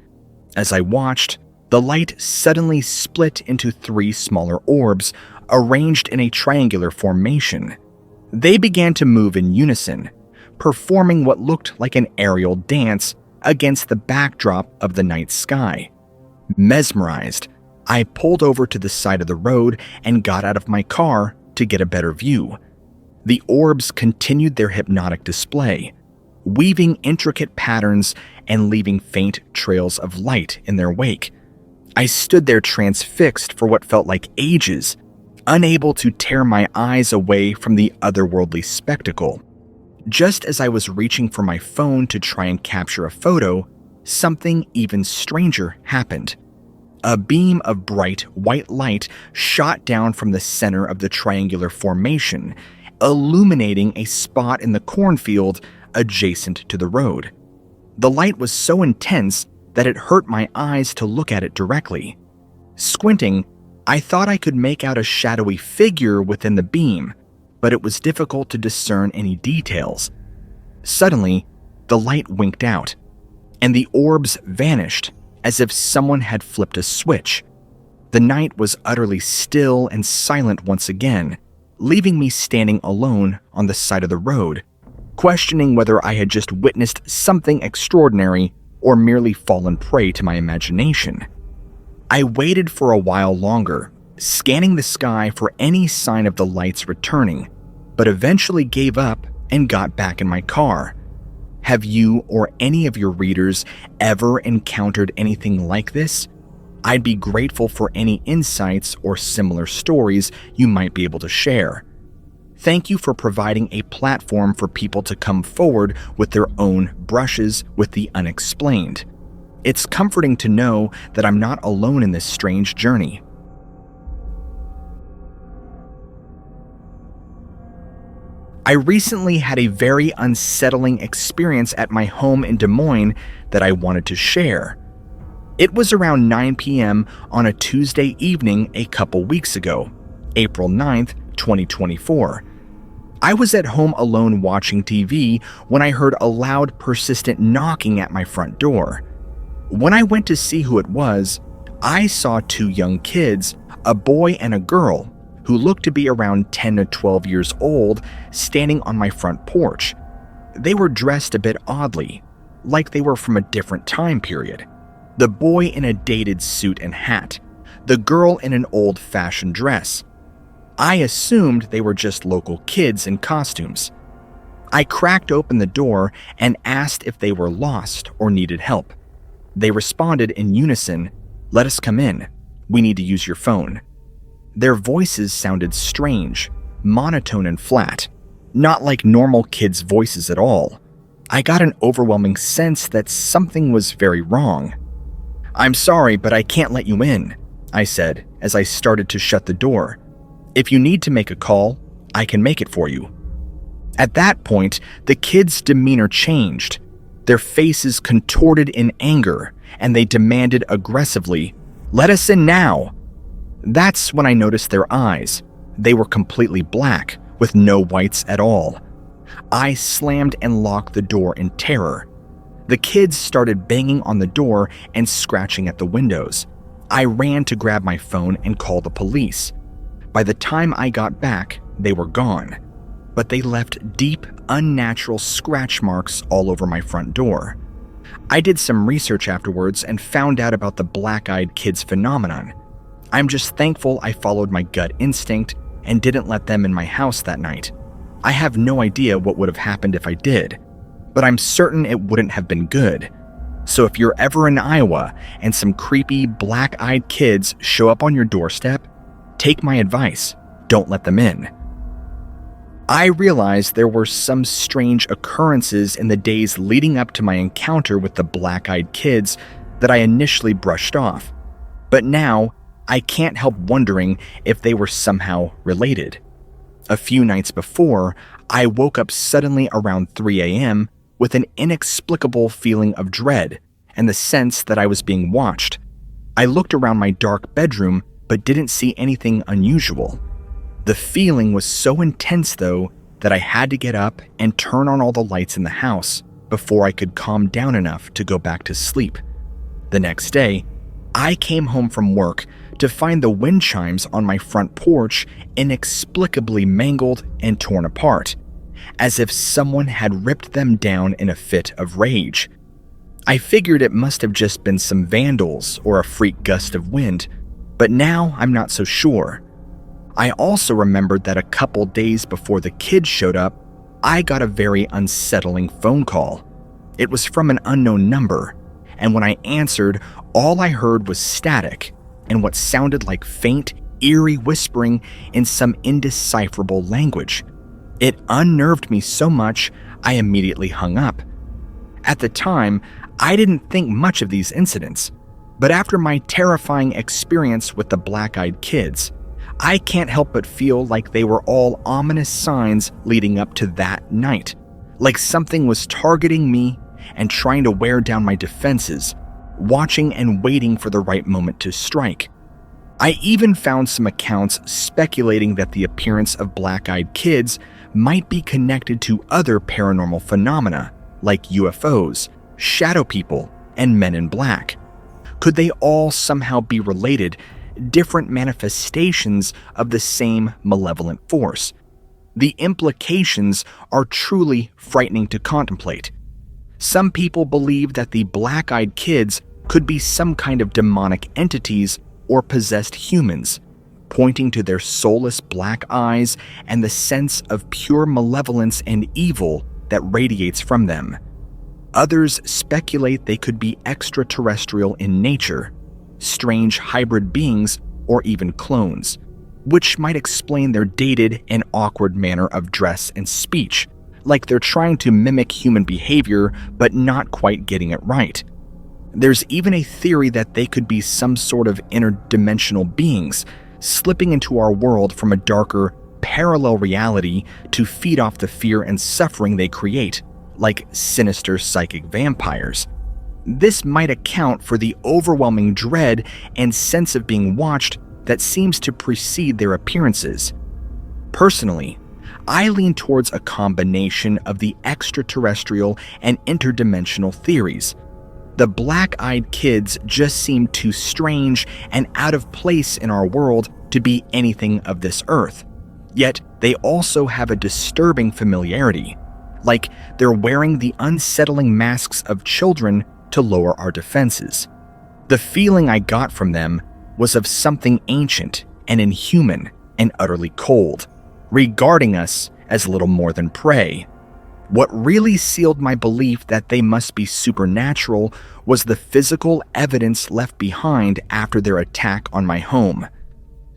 As I watched, The light suddenly split into 3 smaller orbs, arranged in a triangular formation. They began to move in unison, performing what looked like an aerial dance against the backdrop of the night sky. Mesmerized, I pulled over to the side of the road and got out of my car to get a better view. The orbs continued their hypnotic display, weaving intricate patterns and leaving faint trails of light in their wake. I stood there transfixed for what felt like ages, unable to tear my eyes away from the otherworldly spectacle. Just as I was reaching for my phone to try and capture a photo, something even stranger happened. A beam of bright white light shot down from the center of the triangular formation, illuminating a spot in the cornfield adjacent to the road. The light was so intense that it hurt my eyes to look at it directly. Squinting, I thought I could make out a shadowy figure within the beam, but it was difficult to discern any details. Suddenly, the light winked out, and the orbs vanished as if someone had flipped a switch. The night was utterly still and silent once again, leaving me standing alone on the side of the road, questioning whether I had just witnessed something extraordinary or merely fallen prey to my imagination. I waited for a while longer, scanning the sky for any sign of the lights returning, but eventually gave up and got back in my car. Have you or any of your readers ever encountered anything like this? I'd be grateful for any insights or similar stories you might be able to share. Thank you for providing a platform for people to come forward with their own brushes with the unexplained. It's comforting to know that I'm not alone in this strange journey. I recently had a very unsettling experience at my home in Des Moines that I wanted to share. It was around 9 p.m. on a Tuesday evening a couple weeks ago, April 9th, 2024. I was at home alone watching TV when I heard a loud, persistent knocking at my front door. When I went to see who it was, I saw 2 young kids, a boy and a girl, who looked to be around 10 to 12 years old, standing on my front porch. They were dressed a bit oddly, like they were from a different time period. The boy in a dated suit and hat, the girl in an old-fashioned dress. I assumed they were just local kids in costumes. I cracked open the door and asked if they were lost or needed help. They responded in unison, "Let us come in. We need to use your phone." Their voices sounded strange, monotone and flat, not like normal kids' voices at all. I got an overwhelming sense that something was very wrong. "I'm sorry, but I can't let you in," I said as I started to shut the door. "If you need to make a call, I can make it for you." At that point, the kids' demeanor changed. Their faces contorted in anger, and they demanded aggressively, "Let us in now." That's when I noticed their eyes. They were completely black, with no whites at all. I slammed and locked the door in terror. The kids started banging on the door and scratching at the windows. I ran to grab my phone and call the police. By the time I got back, they were gone, but they left deep, unnatural scratch marks all over my front door. I did some research afterwards and found out about the black-eyed kids phenomenon. I'm just thankful I followed my gut instinct and didn't let them in my house that night. I have no idea what would have happened if I did, but I'm certain it wouldn't have been good. So if you're ever in Iowa and some creepy black-eyed kids show up on your doorstep, take my advice, don't let them in. I realized there were some strange occurrences in the days leading up to my encounter with the black-eyed kids that I initially brushed off, but now I can't help wondering if they were somehow related. A few nights before, I woke up suddenly around 3 a.m. with an inexplicable feeling of dread and the sense that I was being watched. I looked around my dark bedroom but didn't see anything unusual. The feeling was so intense, though, that I had to get up and turn on all the lights in the house before I could calm down enough to go back to sleep. The next day, I came home from work to find the wind chimes on my front porch inexplicably mangled and torn apart, as if someone had ripped them down in a fit of rage. I figured it must have just been some vandals or a freak gust of wind, but now I'm not so sure. I also remembered that a couple days before the kids showed up, I got a very unsettling phone call. It was from an unknown number, and when I answered, all I heard was static and what sounded like faint, eerie whispering in some indecipherable language. It unnerved me so much, I immediately hung up. At the time, I didn't think much of these incidents, but after my terrifying experience with the black-eyed kids, I can't help but feel like they were all ominous signs leading up to that night, like something was targeting me and trying to wear down my defenses, watching and waiting for the right moment to strike. I even found some accounts speculating that the appearance of black-eyed kids might be connected to other paranormal phenomena like UFOs, shadow people, and men in black. Could they all somehow be related, different manifestations of the same malevolent force? The implications are truly frightening to contemplate. Some people believe that the black-eyed kids could be some kind of demonic entities or possessed humans, pointing to their soulless black eyes and the sense of pure malevolence and evil that radiates from them. Others speculate they could be extraterrestrial in nature, strange hybrid beings, or even clones, which might explain their dated and awkward manner of dress and speech, like they're trying to mimic human behavior but not quite getting it right. There's even a theory that they could be some sort of interdimensional beings, slipping into our world from a darker, parallel reality to feed off the fear and suffering they create, like sinister psychic vampires. This might account for the overwhelming dread and sense of being watched that seems to precede their appearances. Personally, I lean towards a combination of the extraterrestrial and interdimensional theories. The black-eyed kids just seem too strange and out of place in our world to be anything of this earth. Yet, they also have a disturbing familiarity, like they're wearing the unsettling masks of children to lower our defenses. The feeling I got from them was of something ancient and inhuman and utterly cold, regarding us as little more than prey. What really sealed my belief that they must be supernatural was the physical evidence left behind after their attack on my home.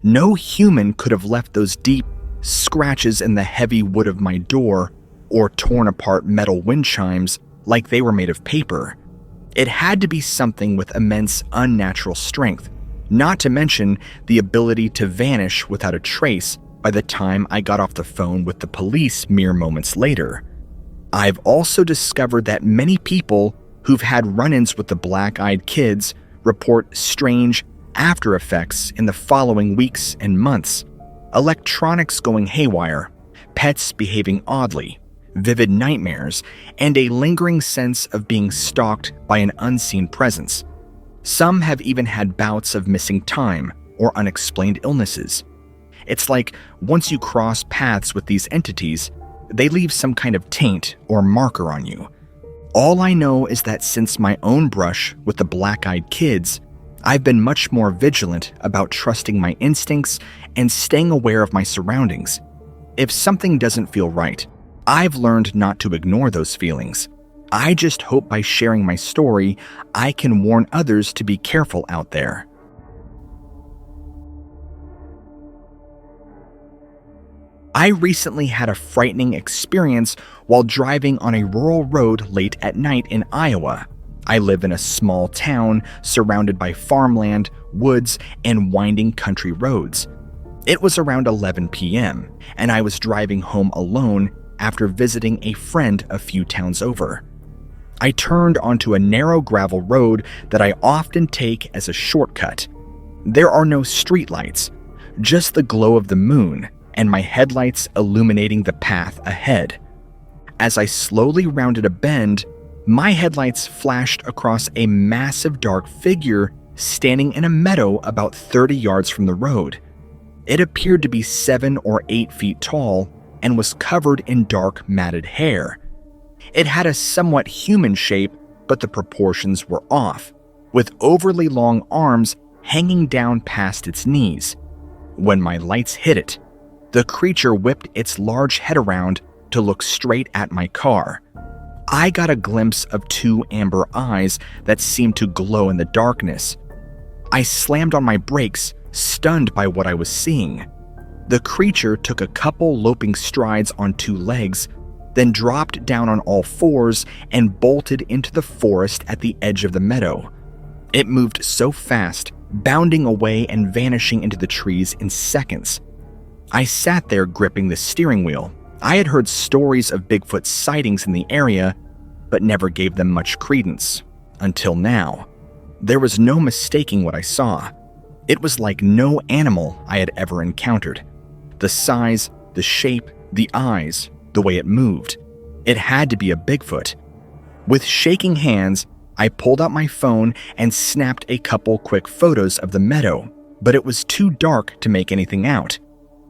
No human could have left those deep scratches in the heavy wood of my door or torn apart metal wind chimes like they were made of paper. It had to be something with immense unnatural strength, not to mention the ability to vanish without a trace by the time I got off the phone with the police mere moments later. I've also discovered that many people who've had run-ins with the black-eyed kids report strange after effects in the following weeks and months. Electronics going haywire, pets behaving oddly, vivid nightmares, and a lingering sense of being stalked by an unseen presence. Some have even had bouts of missing time or unexplained illnesses. It's like once you cross paths with these entities, they leave some kind of taint or marker on you. All I know is that since my own brush with the black-eyed kids, I've been much more vigilant about trusting my instincts and staying aware of my surroundings. If something doesn't feel right, I've learned not to ignore those feelings. I just hope by sharing my story, I can warn others to be careful out there. I recently had a frightening experience while driving on a rural road late at night in Iowa. I live in a small town surrounded by farmland, woods, and winding country roads. It was around 11 p.m., and I was driving home alone after visiting a friend a few towns over. I turned onto a narrow gravel road that I often take as a shortcut. There are no streetlights, just the glow of the moon and my headlights illuminating the path ahead. As I slowly rounded a bend, my headlights flashed across a massive dark figure standing in a meadow about 30 yards from the road. It appeared to be 7 or 8 feet tall and was covered in dark matted hair. It had a somewhat human shape, but the proportions were off, with overly long arms hanging down past its knees. When my lights hit it, the creature whipped its large head around to look straight at my car. I got a glimpse of 2 amber eyes that seemed to glow in the darkness. I slammed on my brakes, stunned by what I was seeing. The creature took a couple loping strides on 2 legs, then dropped down on all 4s and bolted into the forest at the edge of the meadow. It moved so fast, bounding away and vanishing into the trees in seconds. I sat there gripping the steering wheel. I had heard stories of Bigfoot sightings in the area, but never gave them much credence. Until now. There was no mistaking what I saw. It was like no animal I had ever encountered. The size, the shape, the eyes, the way it moved. It had to be a Bigfoot. With shaking hands, I pulled out my phone and snapped a couple quick photos of the meadow, but it was too dark to make anything out.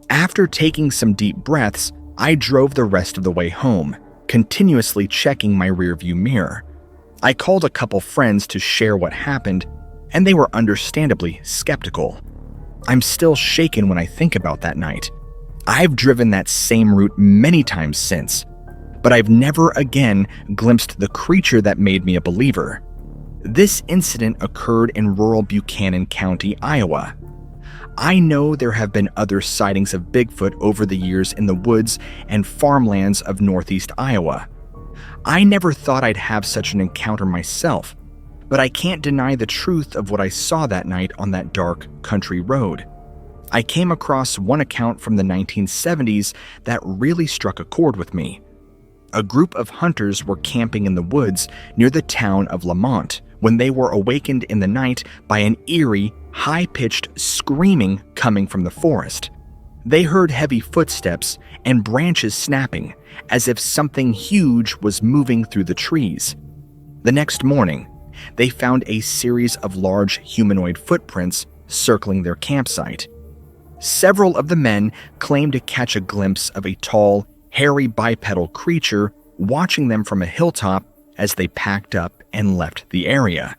After taking some deep breaths, I drove the rest of the way home, continuously checking my rearview mirror. I called a couple friends to share what happened, and they were understandably skeptical. I'm still shaken when I think about that night. I've driven that same route many times since, but I've never again glimpsed the creature that made me a believer. This incident occurred in rural Buchanan County, Iowa. I know there have been other sightings of Bigfoot over the years in the woods and farmlands of northeast Iowa. I never thought I'd have such an encounter myself, but I can't deny the truth of what I saw that night on that dark country road. I came across one account from the 1970s that really struck a chord with me. A group of hunters were camping in the woods near the town of Lamont when they were awakened in the night by an eerie, high-pitched screaming coming from the forest. They heard heavy footsteps and branches snapping, as if something huge was moving through the trees. The next morning, they found a series of large humanoid footprints circling their campsite. Several of the men claimed to catch a glimpse of a tall, hairy bipedal creature watching them from a hilltop as they packed up and left the area.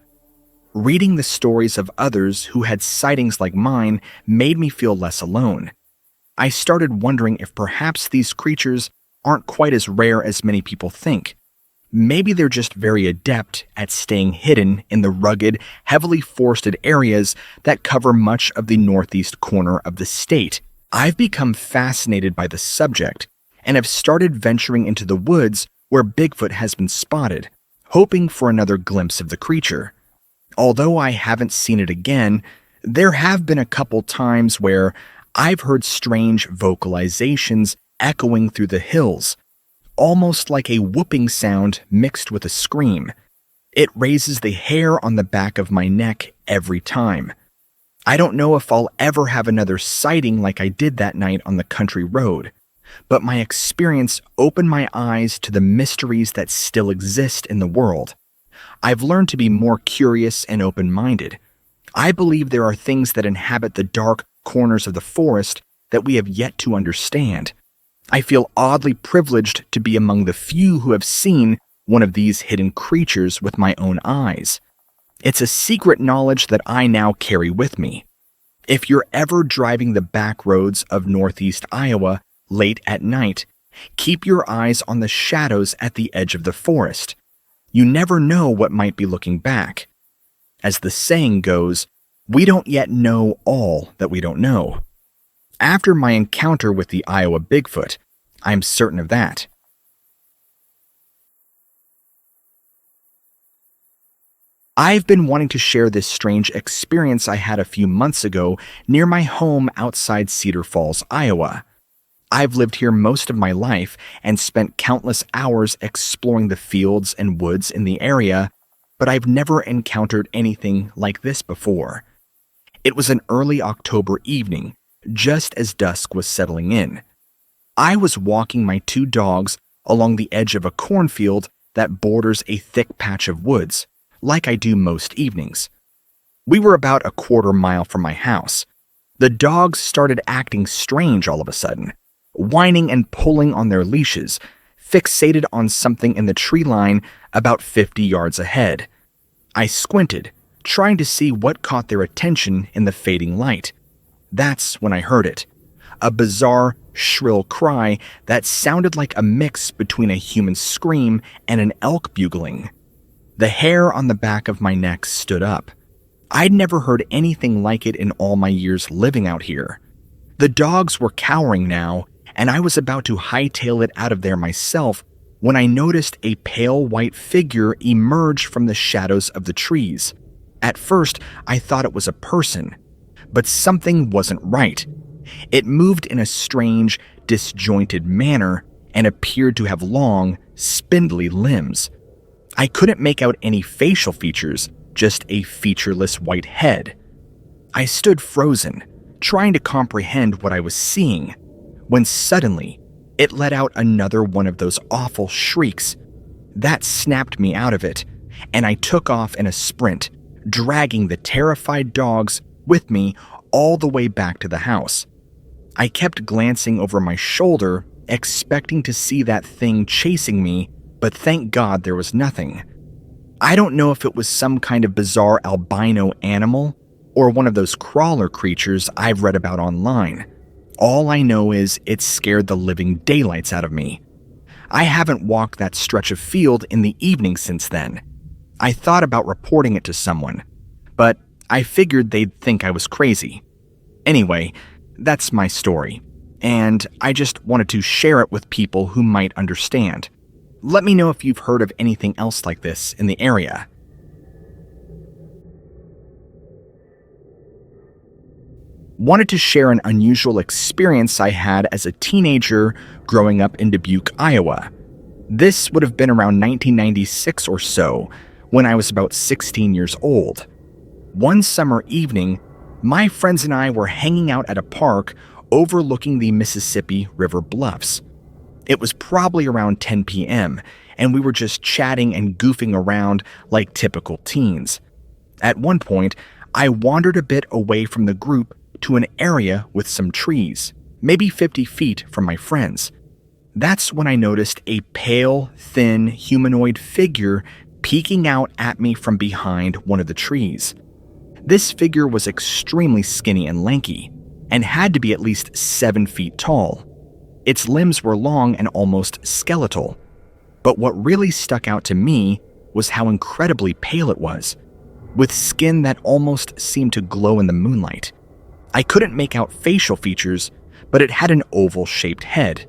Reading the stories of others who had sightings like mine made me feel less alone. I started wondering if perhaps these creatures aren't quite as rare as many people think. Maybe they're just very adept at staying hidden in the rugged, heavily forested areas that cover much of the northeast corner of the state. I've become fascinated by the subject and have started venturing into the woods where Bigfoot has been spotted, hoping for another glimpse of the creature. Although I haven't seen it again, there have been a couple times where I've heard strange vocalizations echoing through the hills, almost like a whooping sound mixed with a scream. It raises the hair on the back of my neck every time. I don't know if I'll ever have another sighting like I did that night on the country road, but my experience opened my eyes to the mysteries that still exist in the world. I've learned to be more curious and open-minded. I believe there are things that inhabit the dark corners of the forest that we have yet to understand. I feel oddly privileged to be among the few who have seen one of these hidden creatures with my own eyes. It's a secret knowledge that I now carry with me. If you're ever driving the back roads of northeast Iowa late at night, keep your eyes on the shadows at the edge of the forest. You never know what might be looking back. As the saying goes, we don't yet know all that we don't know. After my encounter with the Iowa Bigfoot, I'm certain of that. I've been wanting to share this strange experience I had a few months ago near my home outside Cedar Falls, Iowa. I've lived here most of my life and spent countless hours exploring the fields and woods in the area, but I've never encountered anything like this before. It was an early October evening, just as dusk was settling in. I was walking my 2 dogs along the edge of a cornfield that borders a thick patch of woods, like I do most evenings. We were about a quarter mile from my house. The dogs started acting strange all of a sudden, whining and pulling on their leashes, fixated on something in the tree line about 50 yards ahead. I squinted, trying to see what caught their attention in the fading light. That's when I heard it. A bizarre, shrill cry that sounded like a mix between a human scream and an elk bugling. The hair on the back of my neck stood up. I'd never heard anything like it in all my years living out here. The dogs were cowering now, and I was about to hightail it out of there myself when I noticed a pale white figure emerge from the shadows of the trees. At first, I thought it was a person, but something wasn't right. It moved in a strange, disjointed manner and appeared to have long, spindly limbs. I couldn't make out any facial features, just a featureless white head. I stood frozen, trying to comprehend what I was seeing, when suddenly it let out another one of those awful shrieks. That snapped me out of it, and I took off in a sprint, dragging the terrified dogs with me all the way back to the house. I kept glancing over my shoulder, expecting to see that thing chasing me, but thank God there was nothing. I don't know if it was some kind of bizarre albino animal or one of those crawler creatures I've read about online. All I know is it scared the living daylights out of me. I haven't walked that stretch of field in the evening since then. I thought about reporting it to someone, but I figured they'd think I was crazy. Anyway, that's my story, and I just wanted to share it with people who might understand. Let me know if you've heard of anything else like this in the area. Wanted to share an unusual experience I had as a teenager growing up in Dubuque, Iowa. This would have been around 1996 or so, when I was about 16 years old. One summer evening, my friends and I were hanging out at a park overlooking the Mississippi River bluffs. It was probably around 10 p.m., and we were just chatting and goofing around like typical teens. At one point, I wandered a bit away from the group to an area with some trees, maybe 50 feet from my friends. That's when I noticed a pale, thin, humanoid figure peeking out at me from behind one of the trees. This figure was extremely skinny and lanky, and had to be at least 7 feet tall. Its limbs were long and almost skeletal. But what really stuck out to me was how incredibly pale it was, with skin that almost seemed to glow in the moonlight. I couldn't make out facial features, but it had an oval-shaped head.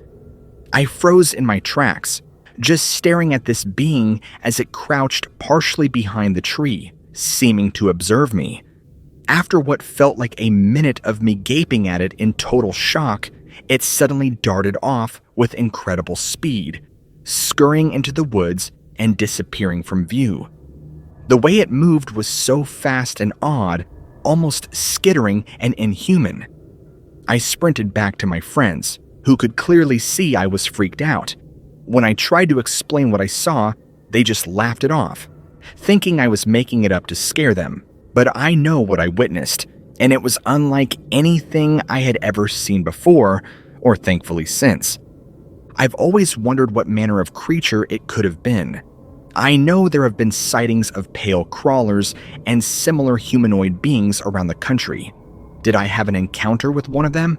I froze in my tracks, just staring at this being as it crouched partially behind the tree, seeming to observe me. After what felt like a minute of me gaping at it in total shock, it suddenly darted off with incredible speed, scurrying into the woods and disappearing from view. The way it moved was so fast and odd, almost skittering and inhuman. I sprinted back to my friends, who could clearly see I was freaked out. When I tried to explain what I saw, they just laughed it off, thinking I was making it up to scare them. But I know what I witnessed, and it was unlike anything I had ever seen before, or thankfully since. I've always wondered what manner of creature it could have been. I know there have been sightings of pale crawlers and similar humanoid beings around the country. Did I have an encounter with one of them?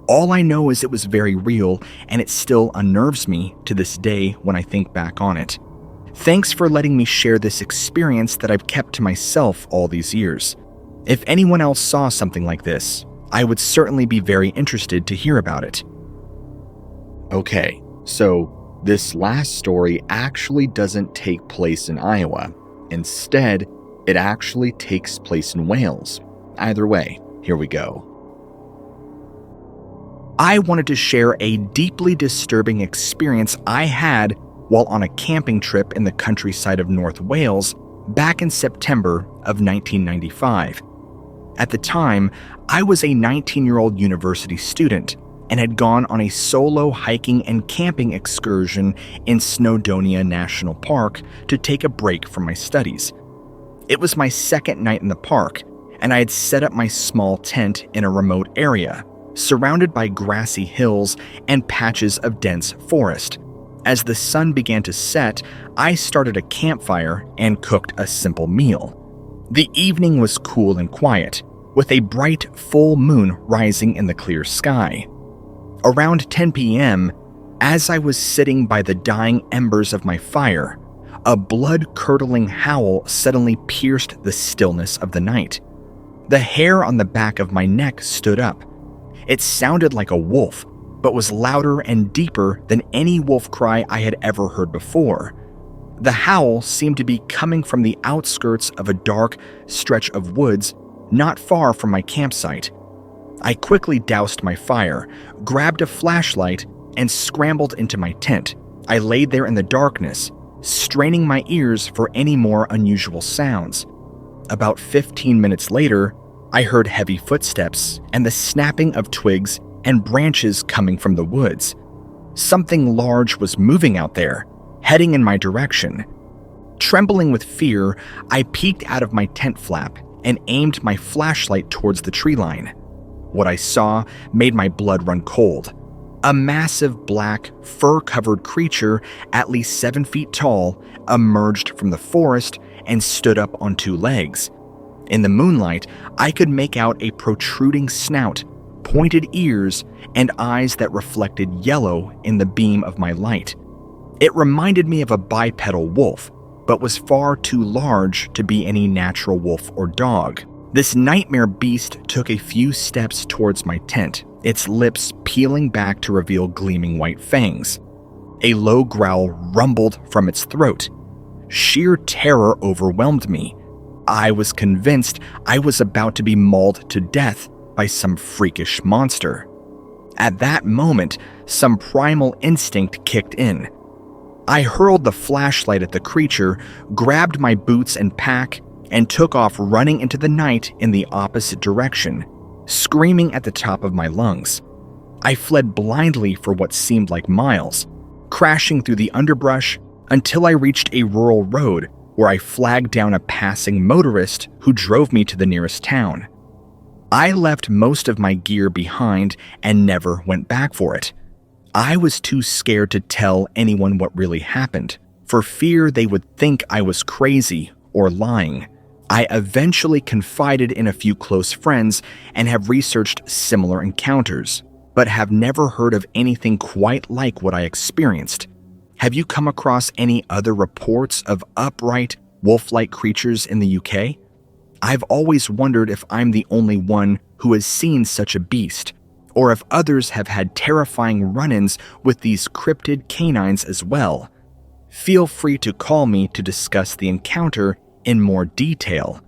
All I know is it was very real, and it still unnerves me to this day when I think back on it. Thanks for letting me share this experience that I've kept to myself all these years. If anyone else saw something like this, I would certainly be very interested to hear about it. Okay, so this last story actually doesn't take place in Iowa. Instead, it actually takes place in Wales. Either way, here we go. I wanted to share a deeply disturbing experience I had while on a camping trip in the countryside of North Wales back in September of 1995. At the time, I was a 19-year-old university student and had gone on a solo hiking and camping excursion in Snowdonia National Park to take a break from my studies. It was my second night in the park, and I had set up my small tent in a remote area, surrounded by grassy hills and patches of dense forest. As the sun began to set, I started a campfire and cooked a simple meal. The evening was cool and quiet, with a bright full moon rising in the clear sky. Around 10 p.m., as I was sitting by the dying embers of my fire, a blood-curdling howl suddenly pierced the stillness of the night. The hair on the back of my neck stood up. It sounded like a wolf, but was louder and deeper than any wolf cry I had ever heard before. The howl seemed to be coming from the outskirts of a dark stretch of woods not far from my campsite. I quickly doused my fire, grabbed a flashlight, and scrambled into my tent. I laid there in the darkness, straining my ears for any more unusual sounds. About 15 minutes later, I heard heavy footsteps and the snapping of twigs and branches coming from the woods. Something large was moving out there, heading in my direction. Trembling with fear, I peeked out of my tent flap and aimed my flashlight towards the tree line. What I saw made my blood run cold. A massive black, fur-covered creature, at least 7 feet tall, emerged from the forest and stood up on 2 legs. In the moonlight, I could make out a protruding snout, pointed ears, and eyes that reflected yellow in the beam of my light. It reminded me of a bipedal wolf, but was far too large to be any natural wolf or dog. This nightmare beast took a few steps towards my tent, its lips peeling back to reveal gleaming white fangs. A low growl rumbled from its throat. Sheer terror overwhelmed me. I was convinced I was about to be mauled to death by some freakish monster. At that moment, some primal instinct kicked in. I hurled the flashlight at the creature, grabbed my boots and pack, and took off running into the night in the opposite direction, screaming at the top of my lungs. I fled blindly for what seemed like miles, crashing through the underbrush until I reached a rural road where I flagged down a passing motorist who drove me to the nearest town. I left most of my gear behind and never went back for it. I was too scared to tell anyone what really happened, for fear they would think I was crazy or lying. I eventually confided in a few close friends and have researched similar encounters, but have never heard of anything quite like what I experienced. Have you come across any other reports of upright, wolf-like creatures in the UK? I've always wondered if I'm the only one who has seen such a beast, or if others have had terrifying run-ins with these cryptid canines as well. Feel free to call me to discuss the encounter in more detail.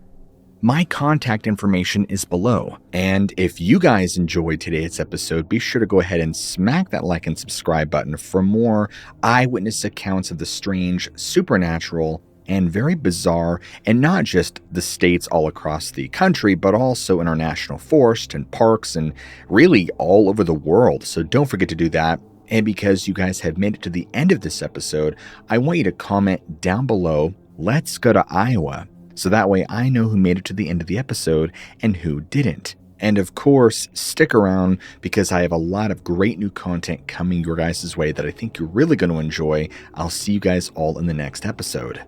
My contact information is below. And if you guys enjoyed today's episode, be sure to go ahead and smack that like and subscribe button for more eyewitness accounts of the strange, supernatural, and very bizarre, and not just the states all across the country, but also in our national forest and parks and really all over the world. So don't forget to do that. And because you guys have made it to the end of this episode, I want you to comment down below, "Let's go to Iowa," so that way I know who made it to the end of the episode and who didn't. And of course, stick around because I have a lot of great new content coming your guys' way that I think you're really going to enjoy. I'll see you guys all in the next episode.